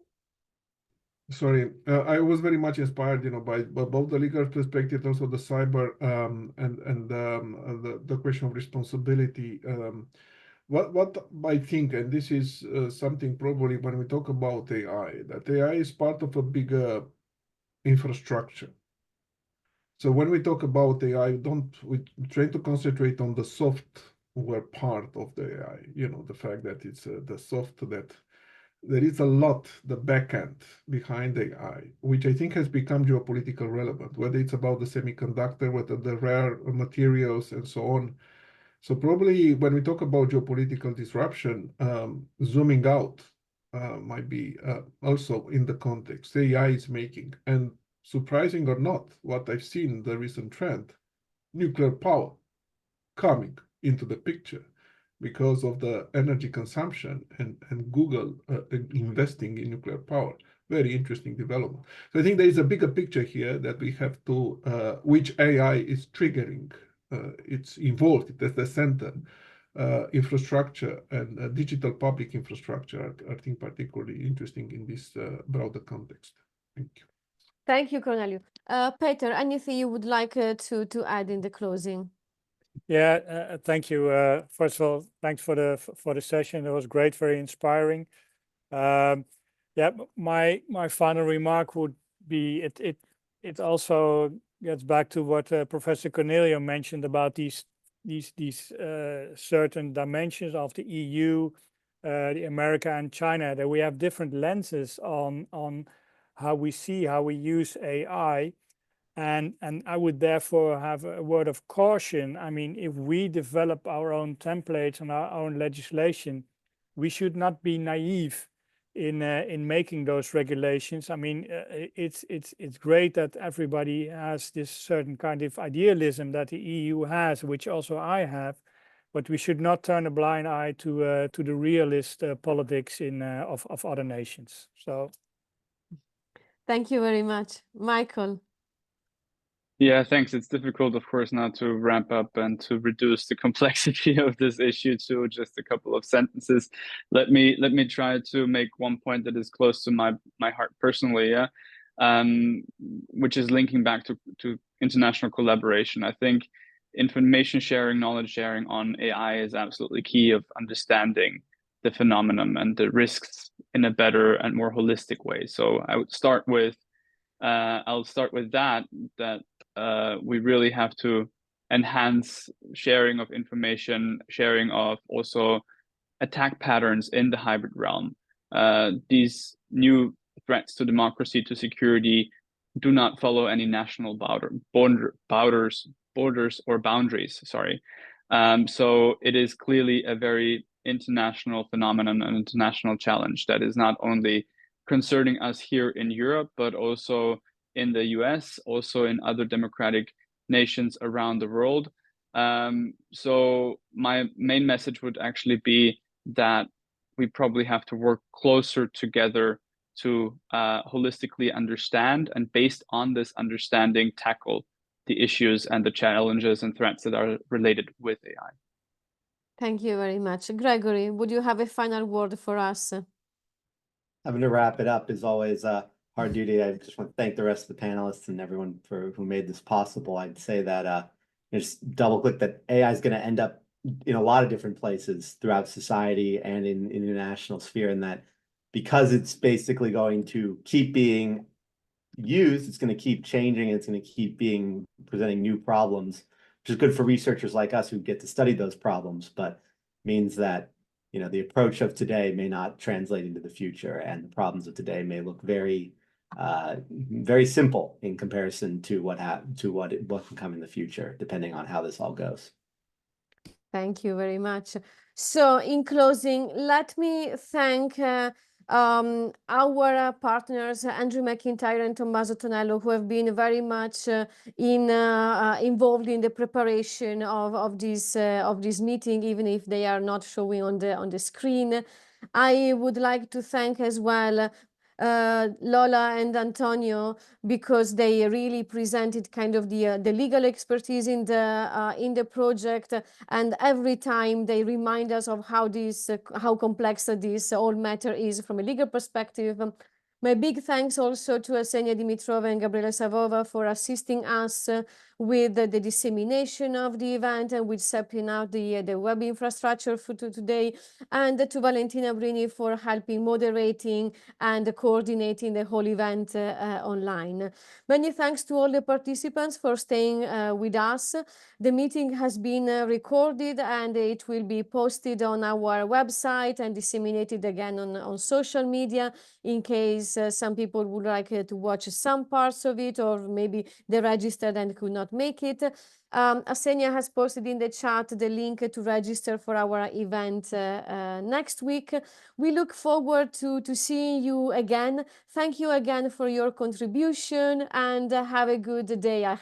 Sorry, I was very much inspired, by both the legal perspective, also the cyber, and the question of responsibility. What I think, and this is something probably when we talk about AI, that AI is part of a bigger infrastructure. So when we talk about AI, we try to concentrate on the software part of the AI. The fact that it's the soft that. There is a lot, the backend behind AI, which I think has become geopolitical relevant, whether it's about the semiconductor, whether the rare materials and so on. So probably when we talk about geopolitical disruption, zooming out might be also in the context AI is making. And surprising or not, what I've seen, the recent trend, nuclear power coming into the picture, because of the energy consumption and Google investing in nuclear power. Very interesting development. So I think there is a bigger picture here that we have to, which AI is triggering. It's involved at the center. Infrastructure and digital public infrastructure are, I think, particularly interesting in this broader context. Thank you. Thank you, Corneliu. Peter, anything you would like to add in the closing? Yeah, thank you. First of all, thanks for the session. It was great, very inspiring. Yeah, my final remark would be it also gets back to what Professor Corneliu mentioned about these certain dimensions of the EU, the America and China, that we have different lenses on how we see, how we use AI. And I would therefore have a word of caution. I mean, if we develop our own templates and our own legislation, we should not be naive in making those regulations. I mean, it's great that everybody has this certain kind of idealism that the EU has, which also I have, but we should not turn a blind eye to the realist politics of other nations. So, thank you very much, Michael. Yeah, thanks. It's difficult, of course, now to ramp up and to reduce the complexity of this issue to just a couple of sentences. Let me try to make one point that is close to my heart personally, yeah, which is linking back to international collaboration. I think information sharing, knowledge sharing on AI is absolutely key of understanding the phenomenon and the risks in a better and more holistic way. So I would start with I'll start with that we really have to enhance sharing of information, sharing of also attack patterns in the hybrid realm. These new threats to democracy, to security, do not follow any national borders or boundaries. Sorry. So it is clearly a very international phenomenon, an international challenge that is not only concerning us here in Europe, but also in the US, also in other democratic nations around the world. So my main message would actually be that we probably have to work closer together to holistically understand, and based on this understanding, tackle the issues and the challenges and threats that are related with AI. Thank you very much. Gregory, would you have a final word for us? Having to wrap it up is always a hard duty. I just want to thank the rest of the panelists and everyone who made this possible. I'd say that just double click that AI is going to end up in a lot of different places throughout society and in international sphere, and that because it's basically going to keep being used, it's going to keep changing, and it's going to keep presenting new problems, which is good for researchers like us who get to study those problems, but means that the approach of today may not translate into the future, and the problems of today may look very simple in comparison to what can come in the future, depending on how this all goes. Thank you very much. So in closing, let me thank our partners, Andrew McIntyre and Tommaso Tonello, who have been very much involved in the preparation of this meeting, even if they are not showing on the screen. I would like to thank as well Lola and Antonio, because they really presented kind of the legal expertise in the project, and every time they remind us of how complex this whole matter is from a legal perspective. My big thanks also to Ksenia Dimitrova and Gabriela Savova for assisting us with the dissemination of the event and with setting out the web infrastructure for today, and to Valentina Brini for helping moderating and coordinating the whole event online. Many thanks to all the participants for staying with us. The meeting has been recorded, and it will be posted on our website and disseminated again on social media, in case some people would like to watch some parts of it, or maybe they registered and could not make it. Ksenia has posted in the chat the link to register for our event next week. We look forward to seeing you again. Thank you again for your contribution, and have a good day ahead.